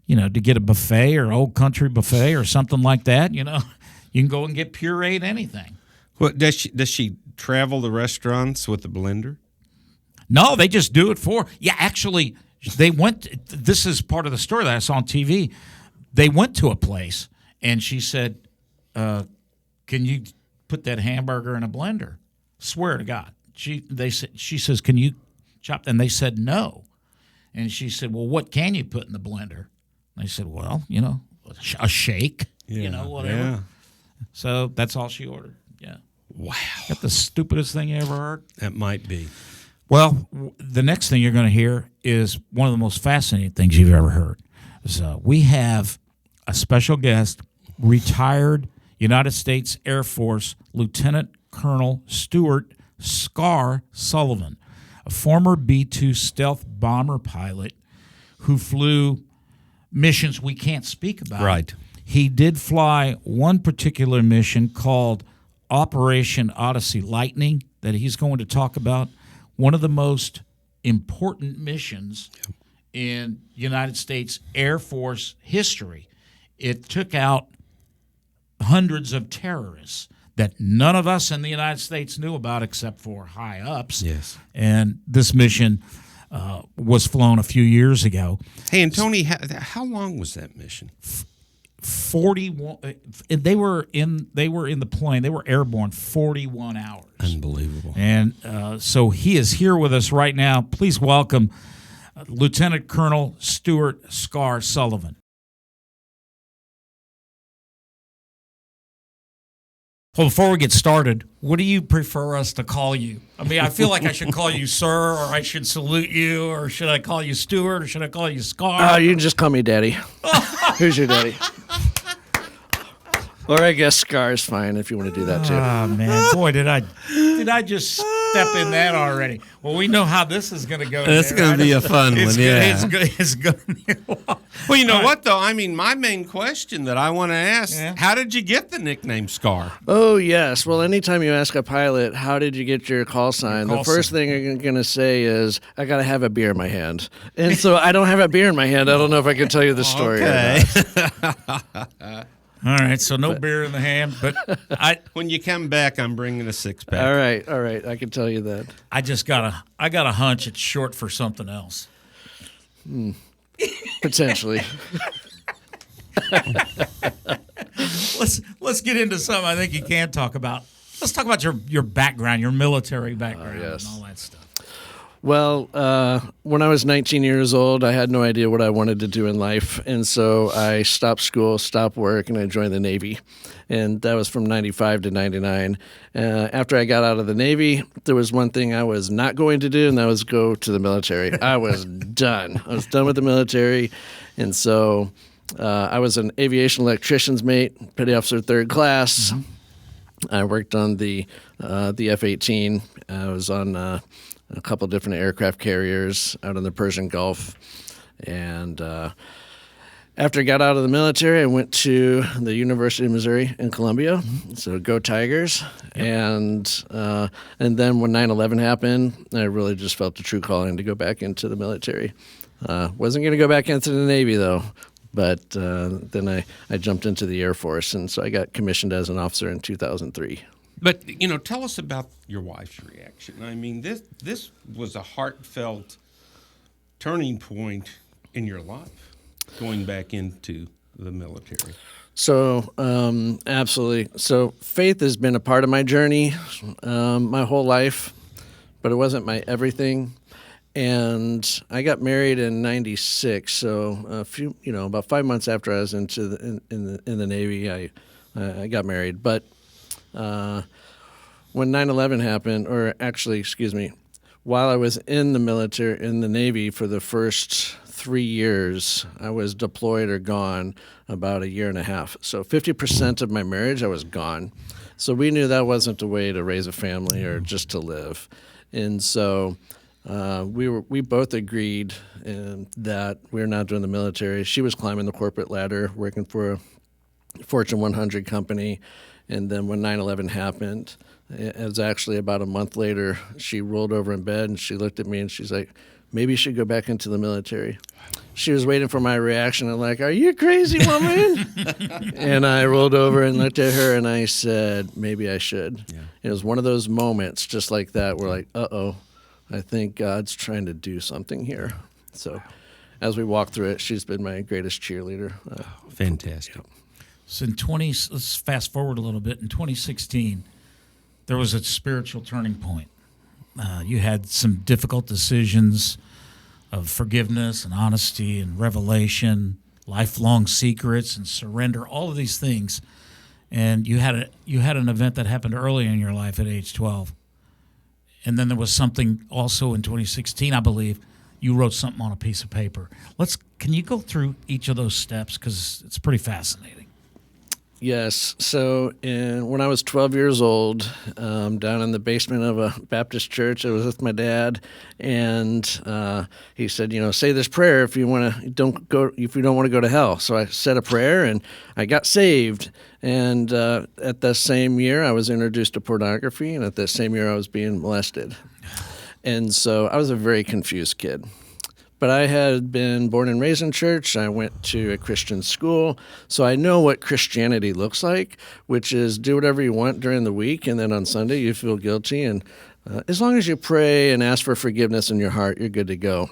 to get a buffet or Old Country buffet or something like that, you can go and get pureed anything. Well, does she travel the restaurants with the blender? No, they just do it for. Yeah, actually, they went. This is part of the story that I saw on TV. They went to a place, and she said, "Can you put that hamburger in a blender?" Swear to God. She says, "Can you chop?" And they said no. And she said, "Well, what can you put in the blender?" And they said, "Well, a shake, whatever." Yeah. So that's all she ordered. Yeah. Wow. That's the stupidest thing you ever heard. That might be. Well, the next thing you're going to hear is one of the most fascinating things you've ever heard. So we have a special guest, retired United States Air Force Lieutenant Colonel Stuart Scar Sullivan, a former B-2 stealth bomber pilot who flew missions we can't speak about. Right. He did fly one particular mission called Operation Odyssey Lightning that he's going to talk about. One of the most important missions in United States Air Force history. It took out hundreds of terrorists that none of us in the United States knew about except for high ups. Yes. And this mission was flown a few years ago. Hey, and Tony, how long was that mission? 41. They were in the plane. They were airborne 41 hours. Unbelievable. And so he is here with us right now. Please welcome Lieutenant Colonel Stuart Scar Sullivan. Well, before we get started, what do you prefer us to call you? I mean, I feel like I should call you sir, or I should salute you, or should I call you Stuart, or should I call you Scar? You can just call me Daddy. Who's your daddy? Or I guess Scar is fine if you want to do that too. Oh man, boy, did I just step in that already. Well, we know how this is going to go. It's going to be a fun one, yeah. It's going to be a lot. Well, you know what, though? I mean, my main question that I want to ask, how did you get the nickname Scar? Oh, yes. Well, anytime you ask a pilot, how did you get your call sign? The first thing you're going to say is, I got to have a beer in my hand. And so I don't have a beer in my hand. I don't know if I can tell you the story or not. All right, so no beer in the hand, but when you come back, I'm bringing a 6-pack. All right, I can tell you that. I got a hunch it's short for something else. Potentially. Let's get into something I think you can talk about. Let's talk about your background, your military background, and all that stuff. Well, when I was 19 years old, I had no idea what I wanted to do in life. And so I stopped school, stopped work, and I joined the Navy. And that was from 95 to 99. After I got out of the Navy, there was one thing I was not going to do, and that was go to the military. I was done. I was done with the military. And so I was an aviation electrician's mate, petty officer 3rd class. Mm-hmm. I worked on the F-18. I was on a couple different aircraft carriers out in the Persian Gulf. And after I got out of the military, I went to the University of Missouri in Columbia. So go Tigers. Yep. And then when 9/11 happened, I really just felt the true calling to go back into the military. Wasn't going to go back into the Navy, though. But then I jumped into the Air Force, and so I got commissioned as an officer in 2003. But, tell us about your wife's reaction. I mean, this was a heartfelt turning point in your life, going back into the military. So, absolutely. So faith has been a part of my journey my whole life, but it wasn't my everything. And I got married in '96, so about 5 months after I was in the Navy, I got married. But when 9/11 happened, or actually, while I was in the military, in the Navy for the first 3 years, I was deployed or gone about a year and a half. So 50% of my marriage, I was gone. So we knew that wasn't a way to raise a family or just to live. And so we both agreed that we're not doing the military. She was climbing the corporate ladder, working for a Fortune 100 company. And then when 9/11 happened, it was actually about a month later, she rolled over in bed and she looked at me and she's like, maybe you should go back into the military. She was waiting for my reaction. I'm like, are you crazy, woman? And I rolled over and looked at her and I said, maybe I should. Yeah. It was one of those moments just like that where like, uh-oh, I think God's trying to do something here. So as we walk through it, she's been my greatest cheerleader. Fantastic. Yeah. So let's fast forward a little bit. In 2016, there was a spiritual turning point. You had some difficult decisions of forgiveness and honesty and revelation, lifelong secrets and surrender, all of these things. And you had an event that happened early in your life at age 12. And then there was something also in 2016, I believe, you wrote something on a piece of paper. Can you go through each of those steps? Because it's pretty fascinating. Yes. So when I was 12 years old, down in the basement of a Baptist church, I was with my dad, and he said, say this prayer if you don't want to go to hell. So I said a prayer, and I got saved. And at the same year, I was introduced to pornography, and at the same year, I was being molested. And so I was a very confused kid. But I had been born and raised in church. I went to a Christian school, so I know what Christianity looks like, which is do whatever you want during the week, and then on Sunday you feel guilty. And as long as you pray and ask for forgiveness in your heart, you're good to go.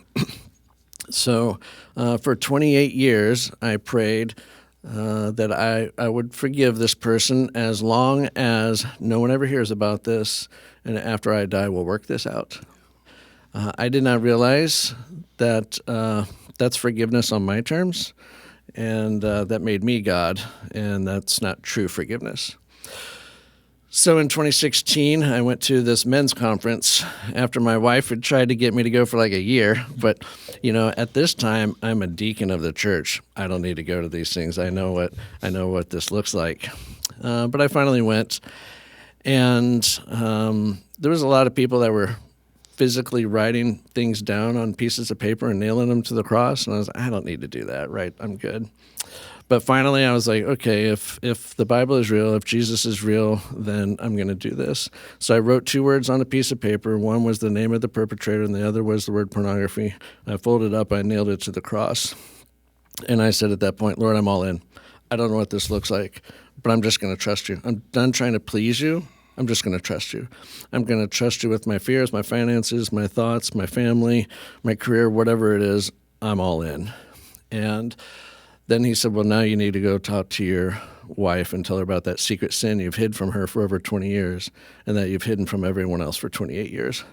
So for 28 years, I prayed that I would forgive this person as long as no one ever hears about this, and after I die, we'll work this out. I did not realize that that's forgiveness on my terms, and that made me God, and that's not true forgiveness. So in 2016, I went to this men's conference after my wife had tried to get me to go for like a year. But, at this time, I'm a deacon of the church. I don't need to go to these things. I know what this looks like. But I finally went. And there was a lot of people that were physically writing things down on pieces of paper and nailing them to the cross. And I was like, I don't need to do that, right? I'm good. But finally, I was like, okay, if the Bible is real, if Jesus is real, then I'm going to do this. So I wrote 2 words on a piece of paper. One was the name of the perpetrator, and the other was the word pornography. I folded it up, I nailed it to the cross. And I said at that point, Lord, I'm all in. I don't know what this looks like, but I'm just going to trust you. I'm done trying to please you. I'm just going to trust you. I'm going to trust you with my fears, my finances, my thoughts, my family, my career, whatever it is, I'm all in. And then he said, well, now you need to go talk to your wife and tell her about that secret sin you've hid from her for over 20 years and that you've hidden from everyone else for 28 years.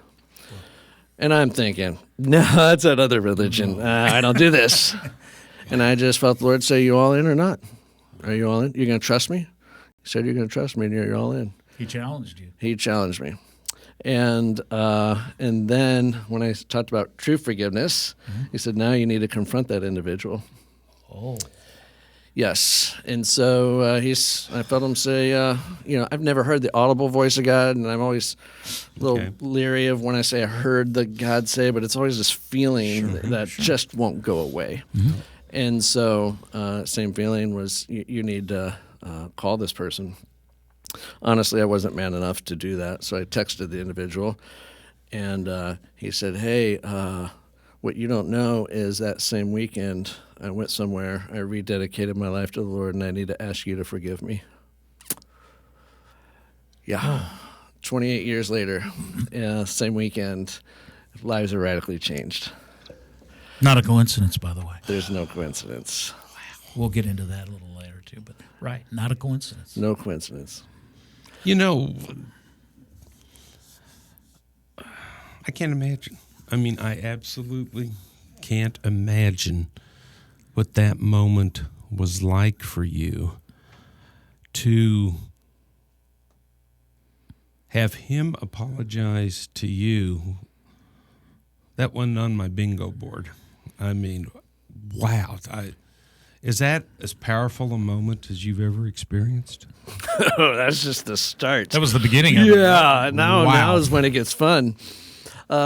And I'm thinking, no, that's another religion. I don't do this. And I just felt the Lord say, you all in or not? Are you all in? You're going to trust me? He said, you're going to trust me, and you're all in. He challenged you. He challenged me. And then when I talked about true forgiveness, he said, now you need to confront that individual. Oh. Yes. And so I felt him say, I've never heard the audible voice of God, and I'm always a little leery of when I say I heard the God say, but it's always this feeling that just won't go away. Mm-hmm. And so same feeling was you need to call this person. Honestly, I wasn't man enough to do that, so I texted the individual, and he said, hey, what you don't know is that same weekend I went somewhere, I rededicated my life to the Lord, and I need to ask you to forgive me. Yeah. 28 years later, same weekend, lives are radically changed. Not a coincidence, by the way. There's no coincidence. We'll get into that a little later, too. But right, not a coincidence. No coincidence. You know, I can't imagine. I mean, I absolutely can't imagine what that moment was like for you to have him apologize to you. That wasn't on my bingo board. I mean, wow. Is that as powerful a moment as you've ever experienced? Oh, that's just the start. That was the beginning of it. Yeah, now is when it gets fun.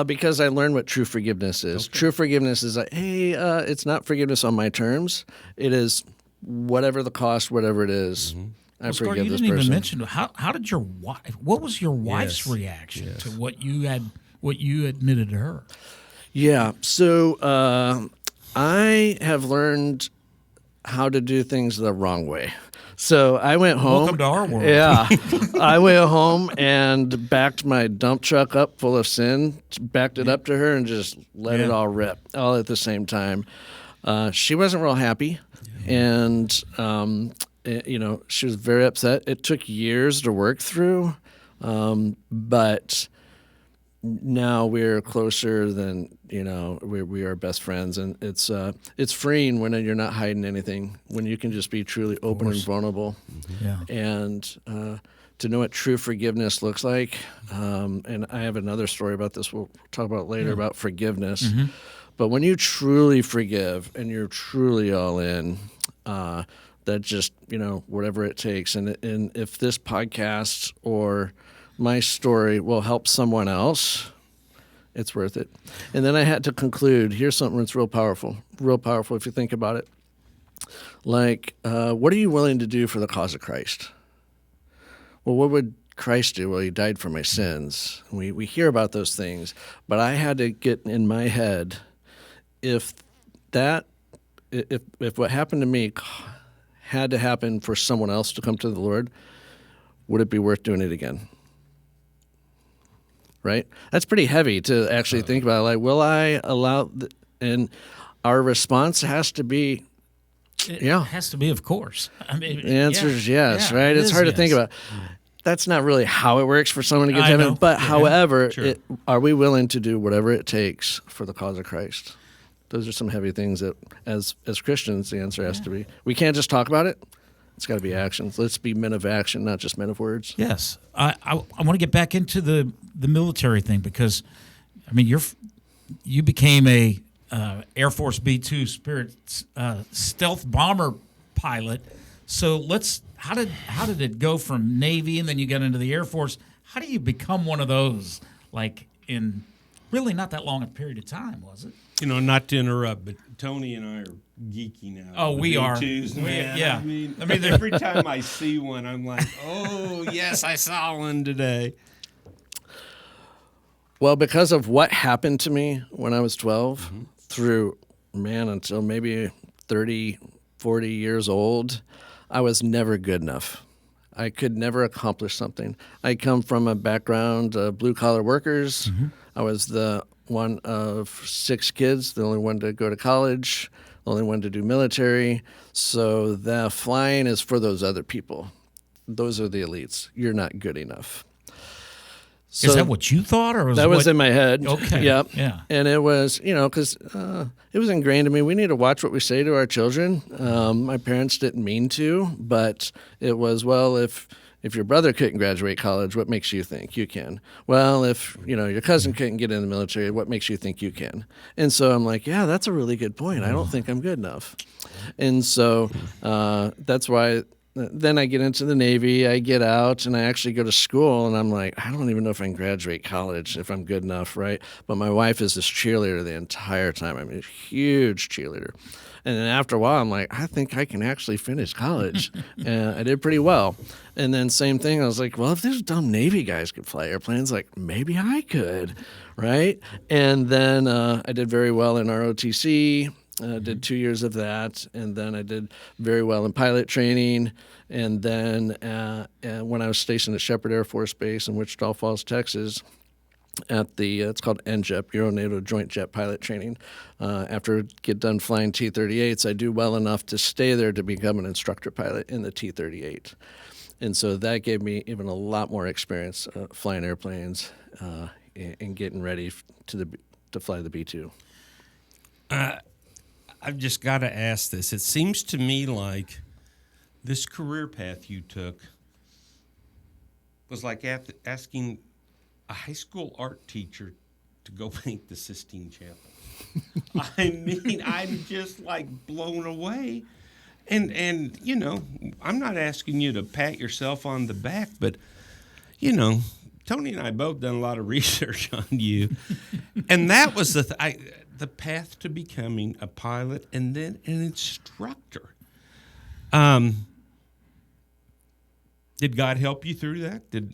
Because I learned what true forgiveness is. Okay. True forgiveness is like, hey, it's not forgiveness on my terms. It is whatever the cost, whatever it is. Mm-hmm. I forgive Scar, you this didn't person. even mention how did your wife? What was your wife's reaction to what you admitted to her? Yeah, so I have learned how to do things the wrong way. So I went home. Welcome to our world. Yeah. I went home and backed my dump truck up full of sin, backed it up to her, and just let it all rip, all at the same time. She wasn't real happy, and she was very upset. It took years to work through, but now we're closer than we are best friends, and it's freeing when you're not hiding anything, when you can just be truly open and vulnerable. Yeah. And to know what true forgiveness looks like, and I have another story about this we'll talk about later about forgiveness. Mm-hmm. But when you truly forgive and you're truly all in, that just whatever it takes, and if this podcast or my story will help someone else, it's worth it. And then I had to conclude, here's something that's real powerful if you think about it. Like, what are you willing to do for the cause of Christ? Well, what would Christ do? Well, he died for my sins. We hear about those things, but I had to get in my head, if what happened to me had to happen for someone else to come to the Lord, would it be worth doing it again? Right? That's pretty heavy to actually think about. Like, will I allow? And our response has to be, It has to be, of course. I mean, the answer is yes, right? It's hard to think about. That's not really how it works for someone to get to heaven. But however, are we willing to do whatever it takes for the cause of Christ? Those are some heavy things that, as Christians, the answer has to be. We can't just talk about it. It's got to be actions. Let's be men of action, not just men of words. Yes. I want to get back into the military thing because, I mean, you became a Air Force B-2 Spirit stealth bomber pilot. So let's how did it go from Navy and then you got into the Air Force? How do you become one of those, like, in really not that long a period of time, was it? Not to interrupt, but Tony and I are geeking out. Oh, we are. Man. Yeah. I mean, every time I see one, I'm like, oh, yes, I saw one today. Well, because of what happened to me when I was 12 through, until maybe 30, 40 years old, I was never good enough. I could never accomplish something. I come from a background of blue-collar workers. I was the one of 6 kids, the only one to go to college, the only one to do military. So the flying is for those other people. Those are the elites. You're not good enough. So is that what you thought, or was that was in my head? Okay. Yep. Yeah. And it was, because it was ingrained in me. We need to watch what we say to our children. My parents didn't mean to, but it was, well, if your brother couldn't graduate college, what makes you think you can? Well, if your cousin couldn't get in the military, what makes you think you can? And so I'm like, yeah, that's a really good point. I don't think I'm good enough. And so that's why. Then I get into the Navy, I get out, and I actually go to school, and I'm like, I don't even know if I can graduate college, if I'm good enough, right? But my wife is this cheerleader the entire time. I mean, a huge cheerleader. And then after a while, I'm like, I think I can actually finish college. And I did pretty well. And then same thing, I was like, well, if these dumb Navy guys could fly airplanes, like, maybe I could, right? And then I did very well in ROTC. Did 2 years of that, and then I did very well in pilot training. And then when I was stationed at Shepherd Air Force Base in Wichita Falls, Texas, at the it's called NJEP, Euro-NATO Joint Jet Pilot Training. After I get done flying T-38s, I do well enough to stay there to become an instructor pilot in the T-38. And so that gave me even a lot more experience flying airplanes and getting ready to fly the B-2. I've just got to ask this. It seems to me like this career path you took was like asking a high school art teacher to go paint the Sistine Chapel. I mean, I'm just like blown away. And I'm not asking you to pat yourself on the back, but, Tony and I both done a lot of research on you. And that was the path to becoming a pilot and then an instructor. Did God help you through that? Did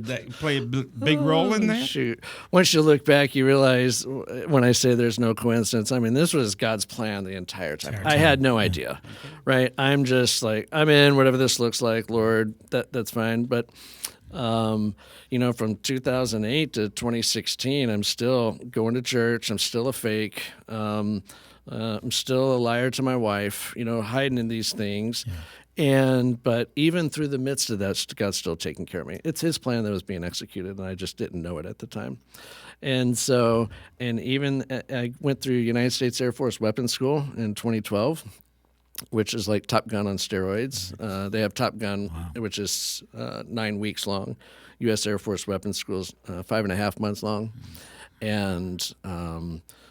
that play a big role in that? Shoot. Once you look back, you realize when I say there's no coincidence, I mean, this was God's plan the entire time. I had no idea, right? I'm just like, I'm in, whatever this looks like, Lord, that's fine. But, from 2008 to 2016, I'm still going to church. I'm still a fake. I'm still a liar to my wife, hiding in these things. Yeah. But even through the midst of that, God's still taking care of me. It's His plan that was being executed, and I just didn't know it at the time. And so, even I went through United States Air Force Weapons School in 2012, which is like Top Gun on steroids. They have Top Gun, which is 9 weeks long. U.S. Air Force Weapons School is 5.5 months long. And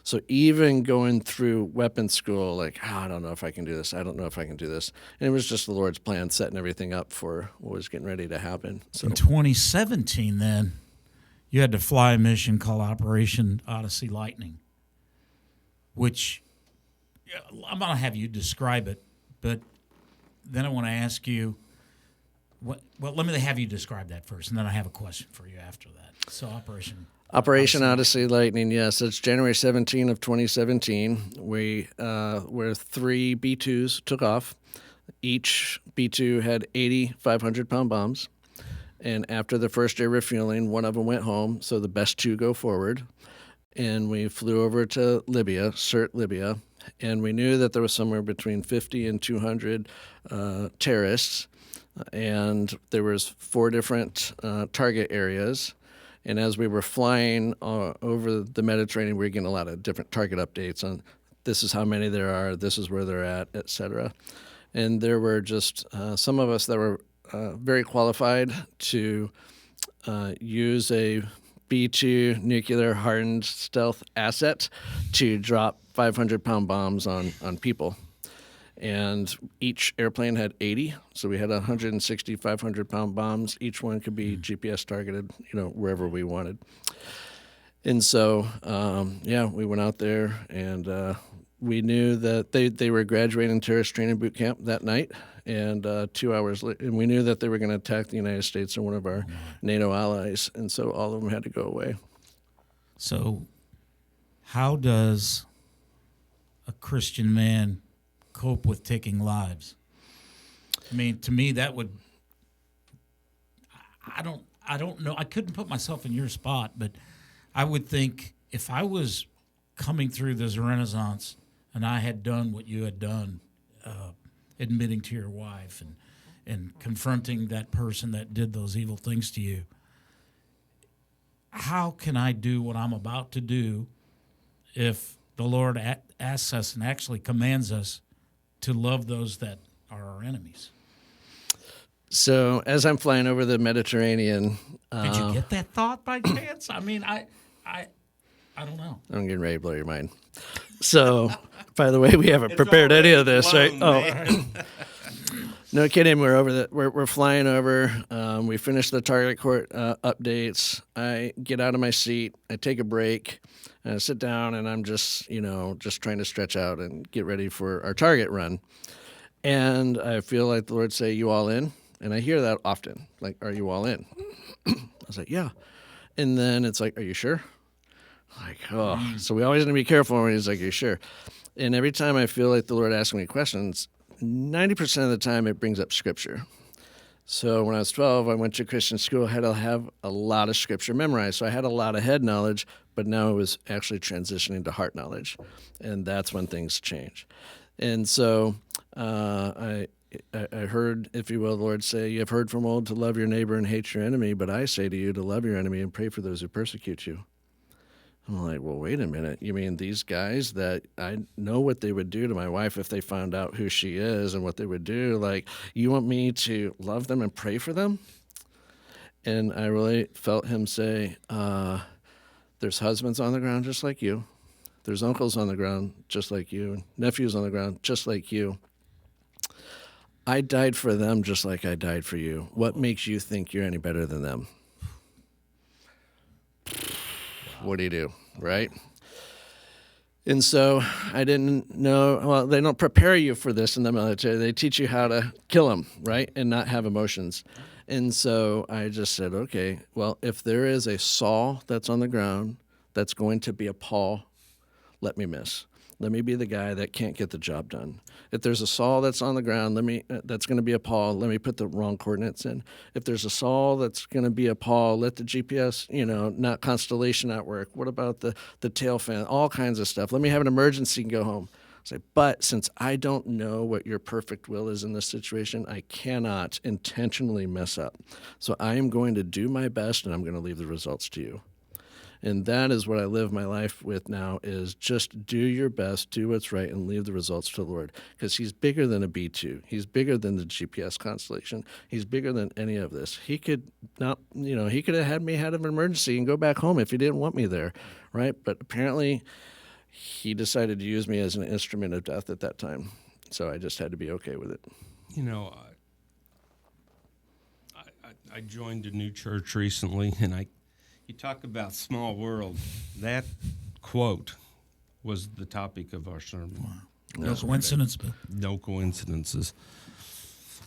so even going through weapons school, like, I don't know if I can do this. I don't know if I can do this. And it was just the Lord's plan, setting everything up for what was getting ready to happen. So in 2017, then, you had to fly a mission called Operation Odyssey Lightning, which I'm going to have you describe it, but then I want to ask you, let me have you describe that first, and then I have a question for you after that. So Operation Odyssey Lightning, yes. It's January 17 of 2017. Where 3 B-2s took off. Each B-2 had 80 500-pound bombs. And after the first day of refueling, one of them went home, so the best 2 go forward. And we flew over to Libya, Sirte, Libya, and we knew that there was somewhere between 50 and 200 terrorists. And there was 4 different target areas. And as we were flying over the Mediterranean, we were getting a lot of different target updates on this is how many there are, this is where they're at, et cetera. And there were just some of us that were very qualified to use a B-2 nuclear hardened stealth asset to drop 500-pound bombs on people. And each airplane had 80, so we had 160 500-pound bombs. Each one could be GPS targeted, wherever we wanted. And so, we went out there, and we knew that they were graduating terrorist training boot camp that night. And 2 hours later, and we knew that they were going to attack the United States and one of our NATO allies. And so all of them had to go away. So how does a Christian man cope with taking lives? I mean, to me, that would, I don't know. I couldn't put myself in your spot, but I would think if I was coming through this Renaissance and I had done what you had done, admitting to your wife and confronting that person that did those evil things to you, how can I do what I'm about to do if the Lord asks us and actually commands us to love those that are our enemies? So as I'm flying over the Mediterranean, did you get that thought by chance? I mean, I don't know. I'm getting ready to blow your mind. So, by the way, we haven't prepared any of this, right? Oh, no kidding. We're flying over. We finish the target court updates. I get out of my seat. I take a break. And I sit down, and I'm just trying to stretch out and get ready for our target run. And I feel like the Lord say, "You all in?" And I hear that often, like, "Are you all in?" I was like, "Yeah." And then it's like, "Are you sure?" Like, oh. So we always need to be careful when he's like, "Are you sure?" And every time I feel like the Lord asks me questions, 90% of the time it brings up Scripture. So when I was 12, I went to Christian school. I had to have a lot of Scripture memorized. So I had a lot of head knowledge, but now it was actually transitioning to heart knowledge. And that's when things change. And so I heard, if you will, the Lord say, "You have heard from old to love your neighbor and hate your enemy, but I say to you to love your enemy and pray for those who persecute you." I'm like, well, wait a minute. You mean these guys that I know what they would do to my wife if they found out who she is and what they would do? Like, you want me to love them and pray for them? And I really felt him say, there's husbands on the ground just like you. There's uncles on the ground just like you. Nephews on the ground just like you. I died for them just like I died for you. What makes you think you're any better than them? What do you do, right? And so I didn't know, well, they don't prepare you for this in the military. They teach you how to kill them, right, and not have emotions. And so I just said, okay, well, if there is a Saul that's on the ground that's going to be a Paul, let me miss. Let me be the guy that can't get the job done. If there's a Saul that's on the ground, that's going to be a Paul, let me put the wrong coordinates in. If there's a Saul that's going to be a Paul, let the GPS, not constellation not work. What about the tail fan? All kinds of stuff. Let me have an emergency and go home. Say, but since I don't know what your perfect will is in this situation, I cannot intentionally mess up. So I am going to do my best, and I'm going to leave the results to you. And that is what I live my life with now, is just do your best, do what's right, and leave the results to the Lord. Because he's bigger than a B-2. He's bigger than the GPS constellation. He's bigger than any of this. He could not, he could have had me had an emergency and go back home if he didn't want me there, right? But apparently he decided to use me as an instrument of death at that time. So I just had to be okay with it. I joined a new church recently, and you talk about small world. That quote was the topic of our sermon. Wow. No coincidence. No coincidences.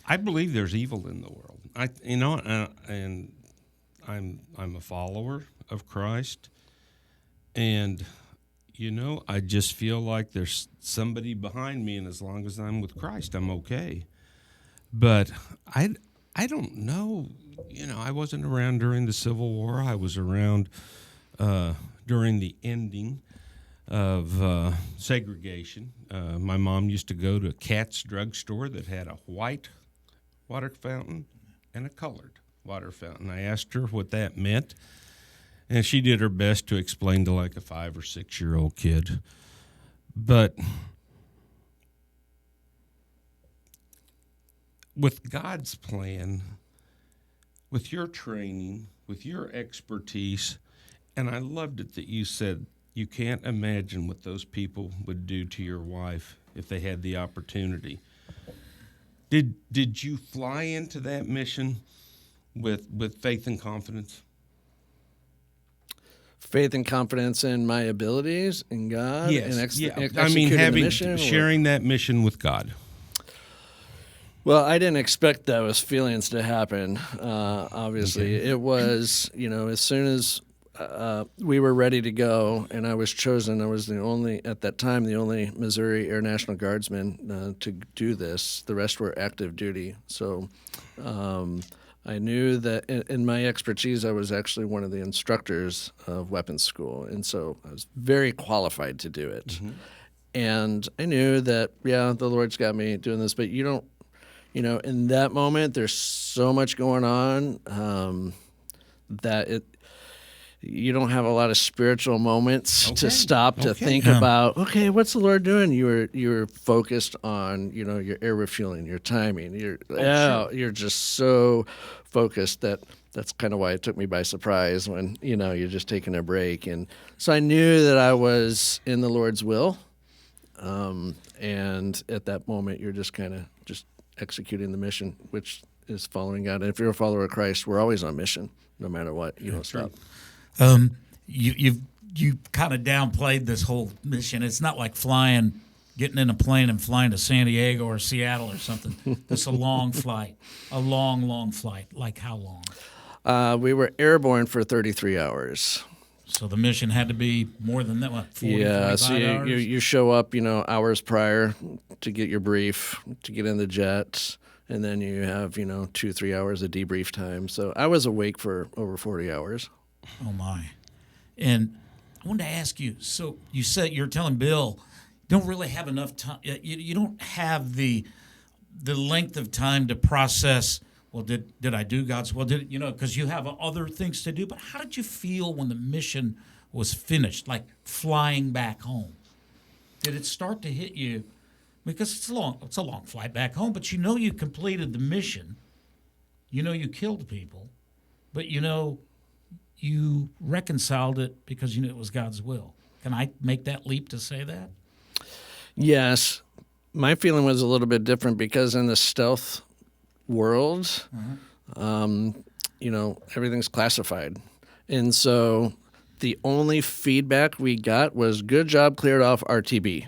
I believe there's evil in the world. And I'm a follower of Christ, and I just feel like there's somebody behind me, and as long as I'm with Christ, I'm okay. But I don't know. I wasn't around during the Civil War. I was around during the ending of segregation. My mom used to go to a Cat's drugstore that had a white water fountain and a colored water fountain. I asked her what that meant, and she did her best to explain to like a 5 or 6 year old kid. But with God's plan, with your training, with your expertise, and I loved it that you said you can't imagine what those people would do to your wife if they had the opportunity. Did you fly into that mission with faith and confidence? Faith and confidence in my abilities in God. Yes. And I mean, the mission, sharing that mission with God. Well, I didn't expect those feelings to happen. Obviously, It was, as soon as we were ready to go, and I was chosen. I was at that time, the only Missouri Air National Guardsman to do this. The rest were active duty. So I knew that in my expertise, I was actually one of the instructors of weapons school, and so I was very qualified to do it. Mm-hmm. And I knew that, the Lord's got me doing this, but you don't, in that moment, there's so much going on that you don't have a lot of spiritual moments to stop to think about, what's the Lord doing? You're focused on, your air refueling, your timing. You're just so focused that's kind of why it took me by surprise when, you're just taking a break. And so I knew that I was in the Lord's will. And at that moment, you're just kind of just executing the mission, which is following God. And if you're a follower of Christ, we're always on mission, no matter what. You don't stop. You kind of downplayed this whole mission. It's not like getting in a plane and flying to San Diego or Seattle or something. It's a long flight, a long flight. Like how long? We were airborne for 33 hours. So the mission had to be more than that, 40, so hours? you show up, hours prior to get your brief, to get in the jet, and then you have, 2-3 hours of debrief time. So I was awake for over 40 hours. Oh, my. And I wanted to ask you, so you said you're telling Bill, you don't really have enough time. You don't have the length of time to process, well, did I do God's will? Because you have other things to do. But how did you feel when the mission was finished, like flying back home? Did it start to hit you? Because it's a long flight back home, but you completed the mission. You killed people, but you reconciled it because you knew it was God's will. Can I make that leap to say that? Yes. My feeling was a little bit different because in the stealth world, everything's classified. And so the only feedback we got was good job, cleared off RTB,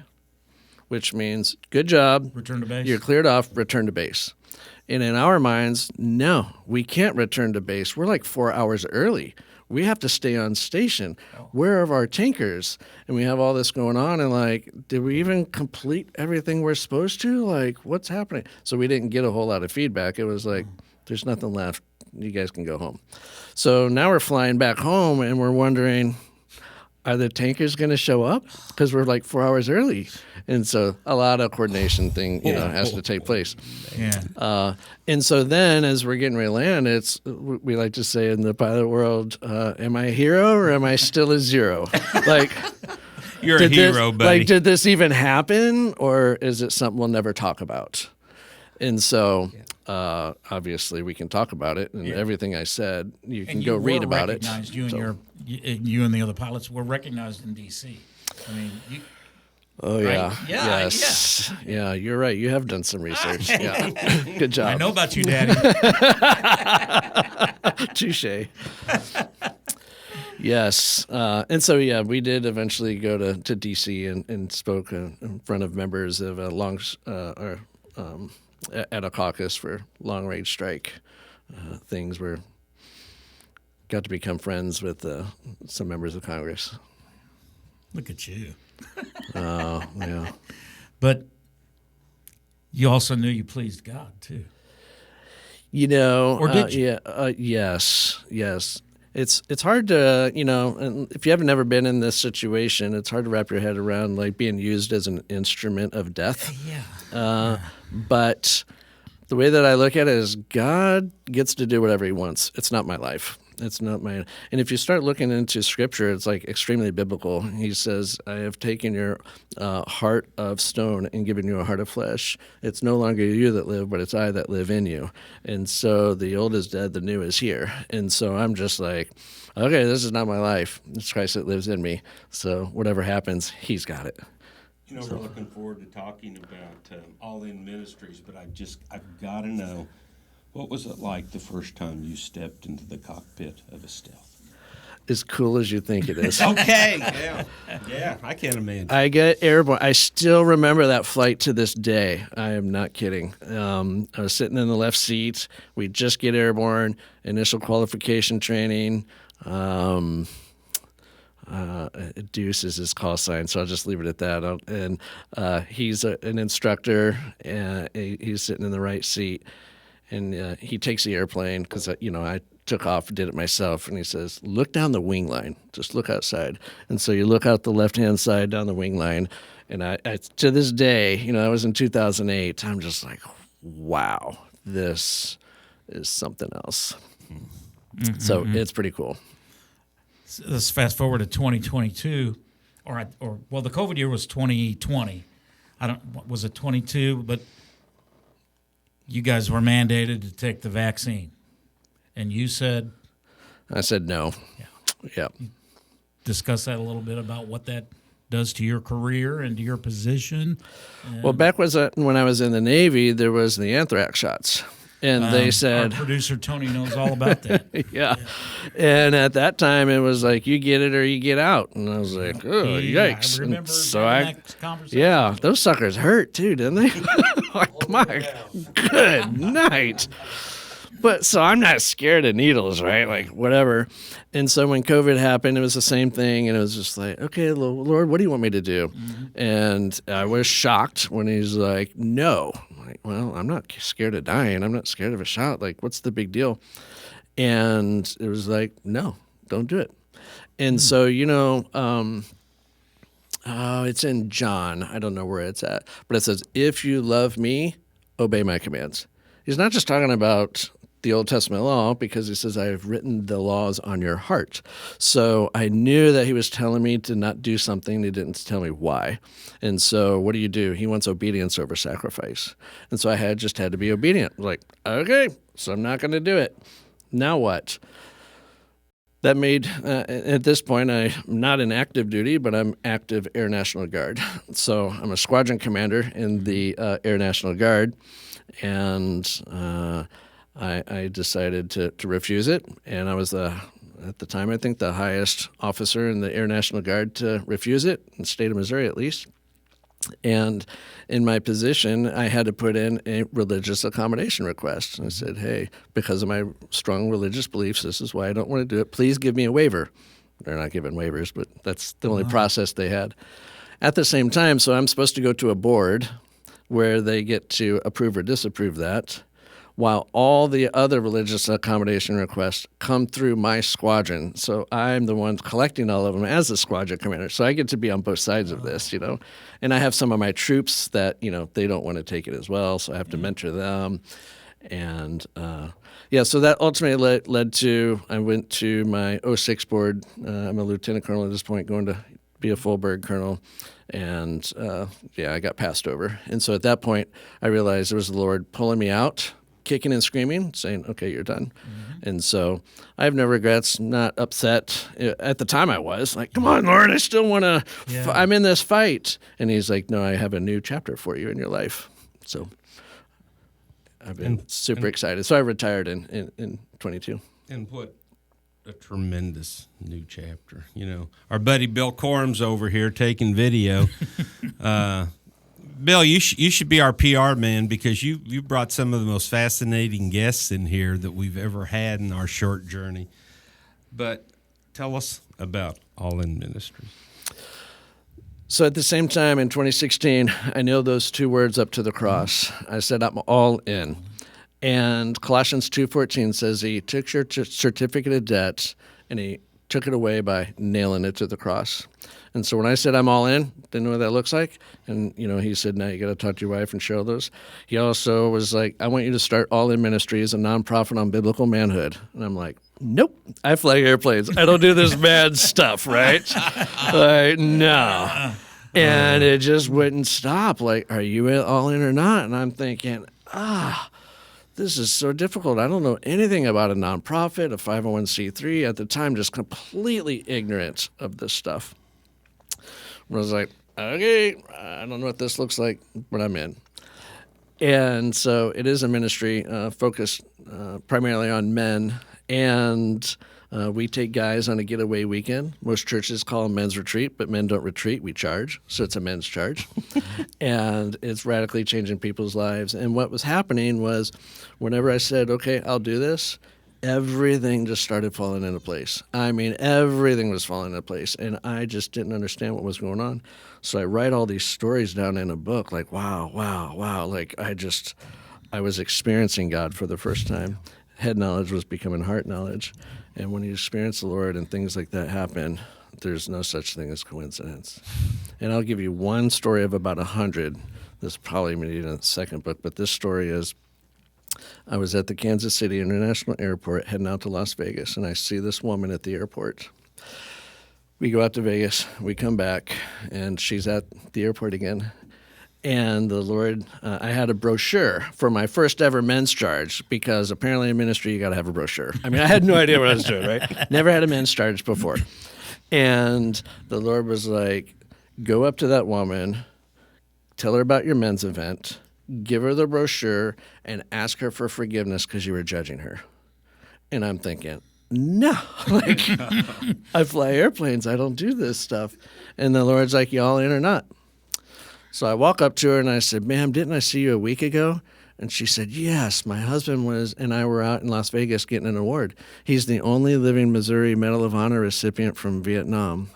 which means good job, return to base. You're cleared off, return to base. And in our minds, no, we can't return to base. We're like 4 hours early. We have to stay on station. Where are our tankers? And we have all this going on, and did we even complete everything we're supposed to? What's happening? So we didn't get a whole lot of feedback. It was there's nothing left. You guys can go home. So now we're flying back home, and we're wondering, are the tankers going to show up? Because we're 4 hours early. And so a lot of coordination has to take place. Yeah. And so then as we're getting ready to land, we like to say in the pilot world, am I a hero or am I still a zero? You're a hero, buddy. Did this even happen, or is it something we'll never talk about? And so obviously we can talk about it, and everything I said, you can go read about it. You and the other pilots were recognized in D.C. I mean, oh, yeah. Right? Yes. Yeah, you're right. You have done some research. Yeah. Good job. I know about you, Daddy. Touche. Yes. And so, we did eventually go to D.C. and spoke in front of members of at a caucus for long-range strike things. Where got to become friends with some members of Congress. Look at you. Oh, yeah. But you also knew you pleased God, too. Or did you? Yes. It's hard to, and if you haven't never been in this situation, it's hard to wrap your head around being used as an instrument of death. Yeah. But the way that I look at it is God gets to do whatever he wants. It's not my life. It's not mine. And if you start looking into Scripture, it's extremely biblical. He says, I have taken your heart of stone and given you a heart of flesh. It's no longer you that live, but it's I that live in you. And so the old is dead, the new is here. And so I'm just okay, this is not my life. It's Christ that lives in me. So whatever happens, he's got it. You know, we're looking forward to talking about All In Ministries, but I've got to know, what was it like the first time you stepped into the cockpit of a stealth? As cool as you think it is. Okay, yeah, I can't imagine. I get airborne. I still remember that flight to this day. I am not kidding. I was sitting in the left seat. We just get airborne, initial qualification training. Deuce is his call sign, so I'll just leave it at that. And he's an instructor, and he's sitting in the right seat, and he takes the airplane because I took off, did it myself, and he says, "Look down the wing line. Just look outside." And so you look out the left-hand side down the wing line, and I to this day, that was in 2008. I'm just like, wow, this is something else. Mm-hmm. So it's pretty cool. Let's fast forward to 2022, or the COVID year was 2020. Was it 22? But you guys were mandated to take the vaccine, and you said, I said no. Yeah. Discuss that a little bit about what that does to your career and to your position. Well, back when I was in the Navy, there was the anthrax shots. And they said, our producer Tony knows all about that. Yeah. And at that time, it was like, you get it or you get out. And I was like, oh, yikes. I remember that conversation. Yeah, those suckers hurt too, didn't they? Like, my good night. But so I'm not scared of needles, right? Like, whatever. And so when COVID happened, it was the same thing. And it was just like, okay, Lord, what do you want me to do? Mm-hmm. And I was shocked when he's like, no. I'm like, well, I'm not scared of dying. I'm not scared of a shot. Like, what's the big deal? And it was like, no, don't do it. And so, it's in John. I don't know where it's at. But it says, if you love me, obey my commands. He's not just talking about the Old Testament law, because he says, I have written the laws on your heart. So I knew that he was telling me to not do something. He didn't tell me why. And so what do? He wants obedience over sacrifice. And so I just had to be obedient. Like, okay, so I'm not going to do it. Now what? That made, at this point, I'm not in active duty, but I'm active Air National Guard. So I'm a squadron commander in the Air National Guard. And I decided to refuse it, and I was at the time, I think, the highest officer in the Air National Guard to refuse it, in the state of Missouri at least. And in my position, I had to put in a religious accommodation request. And I said, hey, because of my strong religious beliefs, this is why I don't want to do it. Please give me a waiver. They're not giving waivers, but that's the only process they had. At the same time, so I'm supposed to go to a board where they get to approve or disapprove that, while all the other religious accommodation requests come through my squadron. So I'm the one collecting all of them as the squadron commander. So I get to be on both sides of this, And I have some of my troops that, they don't want to take it as well, so I have to mentor them. And, so that ultimately led to, I went to my 06 board. I'm a lieutenant colonel at this point, going to be a full bird colonel. And, I got passed over. And so at that point, I realized there was the Lord pulling me out, kicking and screaming, saying, okay, you're done. Mm-hmm. And so I have no regrets, not upset. At the time I was like, come on, Lord, I still want to, I'm in this fight. And he's like, no, I have a new chapter for you in your life. So I've been super excited. So I retired in 22. And what a tremendous new chapter. Our buddy Bill Corum's over here taking video. Bill, you should be our PR man, because you brought some of the most fascinating guests in here that we've ever had in our short journey. But tell us about All In Ministries. So at the same time in 2016, I nailed those two words up to the cross. I said, I'm all in. And Colossians 2:14 says he took your certificate of debt and he took it away by nailing it to the cross. And so when I said I'm all in, didn't know what that looks like. And, he said, now you got to talk to your wife and show those. He also was like, I want you to start All In Ministries, a nonprofit on biblical manhood. And I'm like, nope, I fly airplanes. I don't do this mad stuff, right? Like, no. And it just wouldn't stop. Like, are you all in or not? And I'm thinking, this is so difficult. I don't know anything about a nonprofit, a 501c3. At the time, just completely ignorant of this stuff. I was like, okay, I don't know what this looks like, but I'm in. And so it is a ministry focused primarily on men, and we take guys on a getaway weekend. Most churches call them men's retreat, but men don't retreat. We charge, so it's a men's charge. And it's radically changing people's lives. And what was happening was whenever I said, okay, I'll do this, everything just started falling into place. I mean, everything was falling into place, and I just didn't understand what was going on. So I write all these stories down in a book, like, wow, wow, wow. Like, I was experiencing God for the first time. Head knowledge was becoming heart knowledge. And when you experience the Lord and things like that happen, there's no such thing as coincidence. And I'll give you one story of about 100. This probably maybe in the second book, but this story is, I was at the Kansas City International Airport heading out to Las Vegas, and I see this woman at the airport. We go out to Vegas, we come back, and she's at the airport again. And the Lord, I had a brochure for my first ever men's charge, because apparently in ministry you got to have a brochure. I mean, I had no idea what I was doing, right? Never had a men's charge before. And the Lord was like, go up to that woman, tell her about your men's event, give her the brochure, and ask her for forgiveness because you were judging her. And I'm thinking, no, like, I fly airplanes. I don't do this stuff. And the Lord's like, y'all in or not? So I walk up to her and I said, ma'am, didn't I see you a week ago? And she said, yes, my husband and I were out in Las Vegas getting an award. He's the only living Missouri Medal of Honor recipient from Vietnam.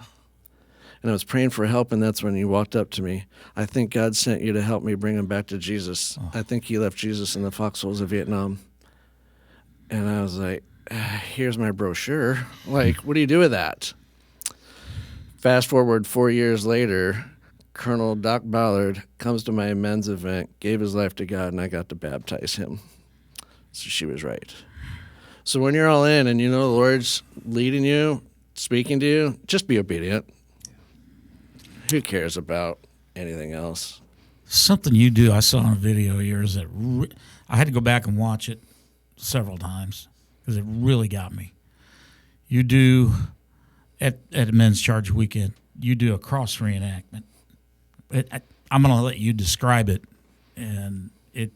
And I was praying for help, and that's when you walked up to me. I think God sent you to help me bring him back to Jesus. I think he left Jesus in the foxholes of Vietnam. And I was like, here's my brochure. Like, what do you do with that? Fast forward 4 years later, Colonel Doc Ballard comes to my men's event, gave his life to God, and I got to baptize him. So she was right. So when you're all in and you know the Lord's leading you, speaking to you, just be obedient. Who cares about anything else? Something you do, I saw in a video of yours that I had to go back and watch it several times because it really got me. You do, at a men's charge weekend, you do a cross reenactment. I'm going to let you describe it, and it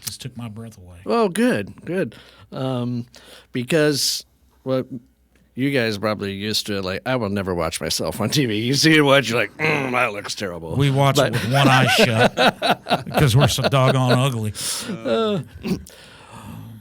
just took my breath away. Oh, good. Because, well, you guys are probably used to it. Like, I will never watch myself on TV. You see it once, you're like, that looks terrible. We watch it with one eye shut because we're so doggone ugly.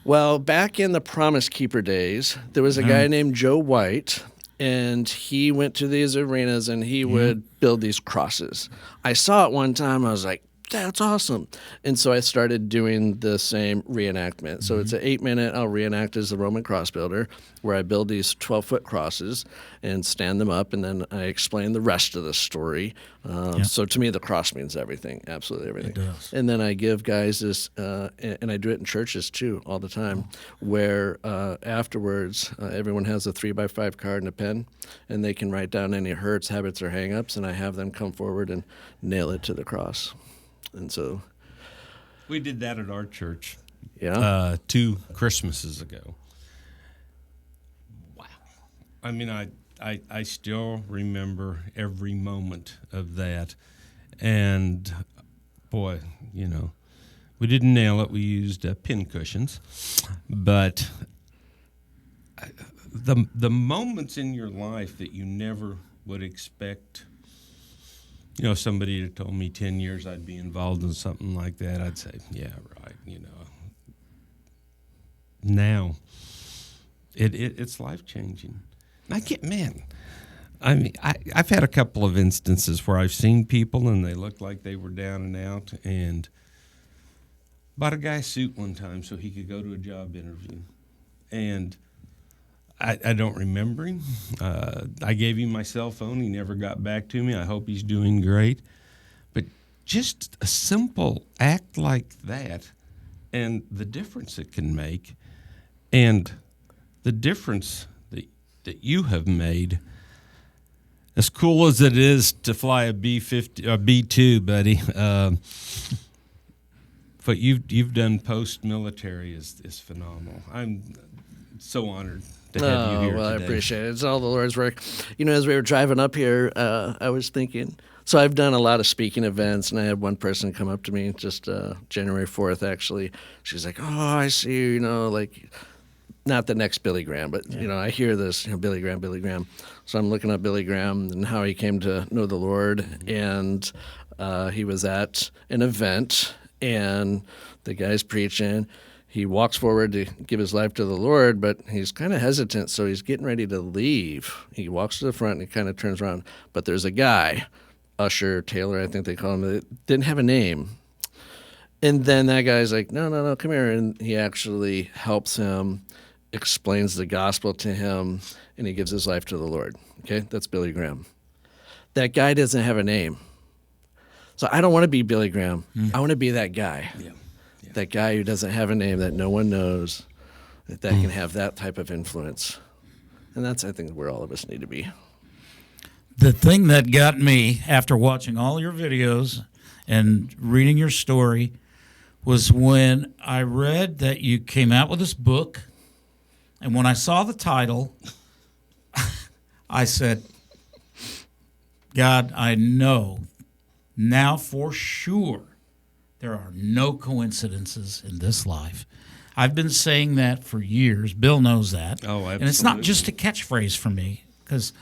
Well, back in the Promise Keeper days, there was a guy named Joe White, and he went to these arenas and he would build these crosses. I saw it one time. I was like, that's awesome. And so I started doing the same reenactment. So it's an 8-minute, I'll reenact as the Roman cross builder, where I build these 12-foot crosses and stand them up, and then I explain the rest of the story. So to me, the cross means everything, absolutely everything. It does. And then I give guys this, and I do it in churches too all the time, where afterwards everyone has a 3x5 card and a pen, and they can write down any hurts, habits, or hang-ups, and I have them come forward and nail it to the cross. And so we did that at our church 2 Christmases ago. Wow. I mean, I still remember every moment of that. And, boy, you know, we didn't nail it. We used pin cushions. But the moments in your life that you never would expect. You know, if somebody had told me 10 years I'd be involved in something like that, I'd say, yeah, right, you know. Now, it's life-changing. I mean, I've had a couple of instances where I've seen people and they looked like they were down and out, and bought a guy a suit one time so he could go to a job interview. And I don't remember him. I gave him my cell phone. He never got back to me. I hope he's doing great. But just a simple act like that, and the difference it can make, and the difference that you have made, as cool as it is to fly a B-50 or B-2, buddy, what you've done post-military is phenomenal. I'm so honored to have you here well, I today. appreciate it. It's all the Lord's work. As we were driving up here, I was thinking, so I've done a lot of speaking events, and I had one person come up to me just January 4th, actually. She's like, oh, I see you, like, not the next Billy Graham, but, I hear this, Billy Graham. So I'm looking up Billy Graham and how he came to know the Lord, and he was at an event, and the guy's preaching. He walks forward to give his life to the Lord, but he's kind of hesitant, so he's getting ready to leave. He walks to the front and he kind of turns around. But there's a guy, Usher, Taylor, I think they call him, that didn't have a name. And then that guy's like, no, come here. And he actually helps him, explains the gospel to him, and he gives his life to the Lord. Okay, that's Billy Graham. That guy doesn't have a name. So I don't want to be Billy Graham. I want to be that guy. Yeah. That guy who doesn't have a name, that no one knows, that can have that type of influence. And that's, I think, where all of us need to be. The thing that got me after watching all your videos and reading your story was when I read that you came out with this book, and when I saw the title, I said, God, I know now for sure there are no coincidences in this life. I've been saying that for years. Bill knows that. Oh, absolutely. And it's not just a catchphrase for me, because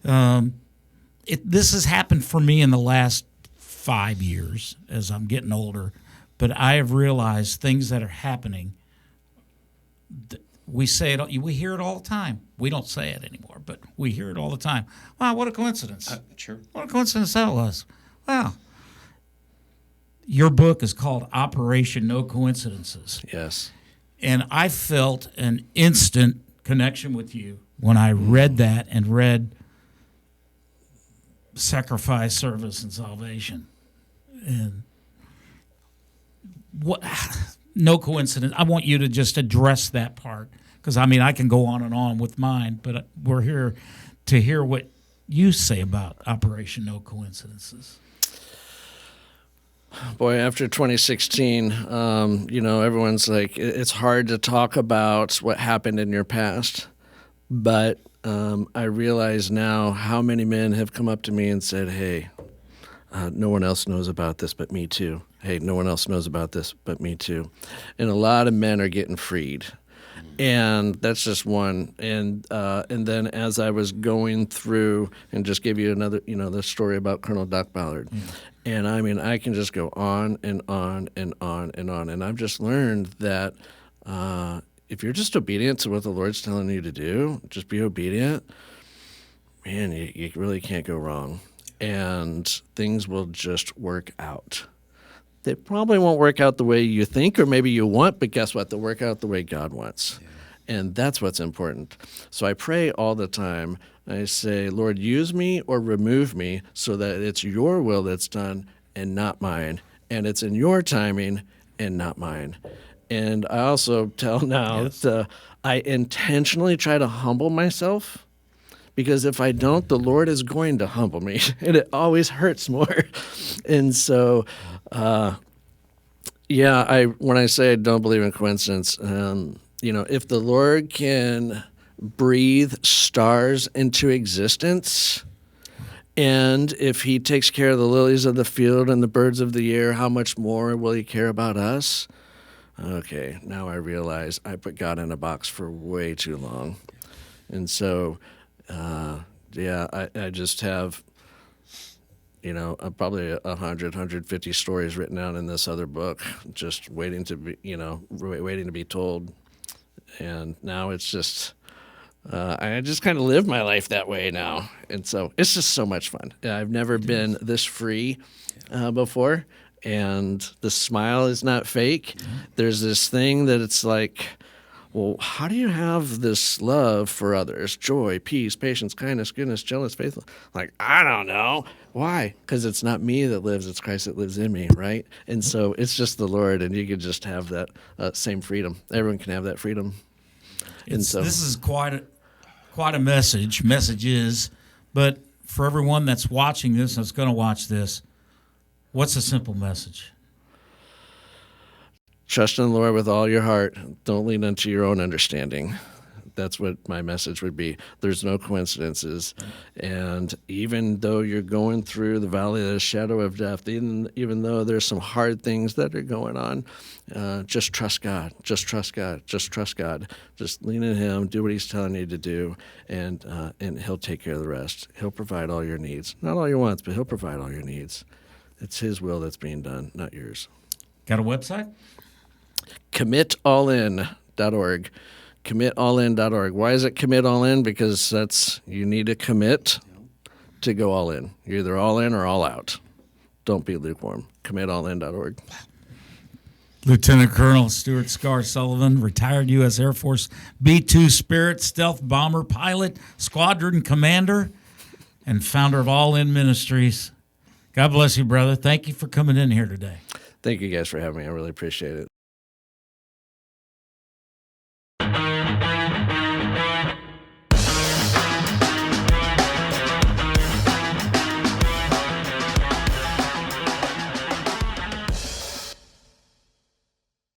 this has happened for me in the last 5 years as I'm getting older. But I have realized things that are happening. We say it. We hear it all the time. We don't say it anymore, but we hear it all the time. Wow, what a coincidence! Sure. What a coincidence that was. Wow. Your book is called Operation No Coincidences. Yes. And I felt an instant connection with you when I read that and read Sacrifice, Service, and Salvation. And what? No coincidence. I want you to just address that part, because, I can go on and on with mine, but we're here to hear what you say about Operation No Coincidences. Boy, after 2016, everyone's like, it's hard to talk about what happened in your past. But I realize now how many men have come up to me and said, hey, no one else knows about this but me too. Hey, no one else knows about this but me too. And a lot of men are getting freed. And that's just one. And then as I was going through, and just give you another, the story about Colonel Doc Ballard. Yeah. And I can just go on and on and on and on. And I've just learned that if you're just obedient to what the Lord's telling you to do, just be obedient, man, you really can't go wrong. And things will just work out. They probably won't work out the way you think or maybe you want, but guess what? They'll work out the way God wants. Yeah. And that's what's important. So I pray all the time. I say, Lord, use me or remove me so that it's your will that's done and not mine. And it's in your timing and not mine. And I also tell now that I intentionally try to humble myself, because if I don't, the Lord is going to humble me, and it always hurts more. And so, when I say I don't believe in coincidence, if the Lord can breathe stars into existence, and if he takes care of the lilies of the field and the birds of the air, how much more will he care about us? Okay, now I realize I put God in a box for way too long. And so, I just have, probably 150 stories written down in this other book, just waiting to be, waiting to be told. And now it's just, I just kind of live my life that way now. And so it's just so much fun. I've never been this free before. And the smile is not fake. Mm-hmm. There's this thing that it's like, well, how do you have this love for others? Joy, peace, patience, kindness, goodness, gentleness, faithfulness. Like, I don't know. Why? Because it's not me that lives, it's Christ that lives in me, right? And so it's just the Lord, and you can just have that same freedom. Everyone can have that freedom. This is quite a messages, but for everyone that's watching this, that's going to watch this, what's a simple message? Trust in the Lord with all your heart. Don't lean unto your own understanding. That's what my message would be. There's no coincidences. And even though you're going through the valley of the shadow of death, even though there's some hard things that are going on, just trust God. Just trust God. Just trust God. Just lean on Him. Do what He's telling you to do, and He'll take care of the rest. He'll provide all your needs. Not all your wants, but He'll provide all your needs. It's His will that's being done, not yours. Got a website? CommitAllIn.org. CommitAllIn.org. Why is it commit all in? Because you need to commit to go all in. You're either all in or all out. Don't be lukewarm. CommitAllIn.org. Lieutenant Colonel Stuart Sullivan, retired U.S. Air Force B-2 Spirit stealth bomber pilot, squadron commander, and founder of All In Ministries. God bless you, brother. Thank you for coming in here today. Thank you guys for having me. I really appreciate it.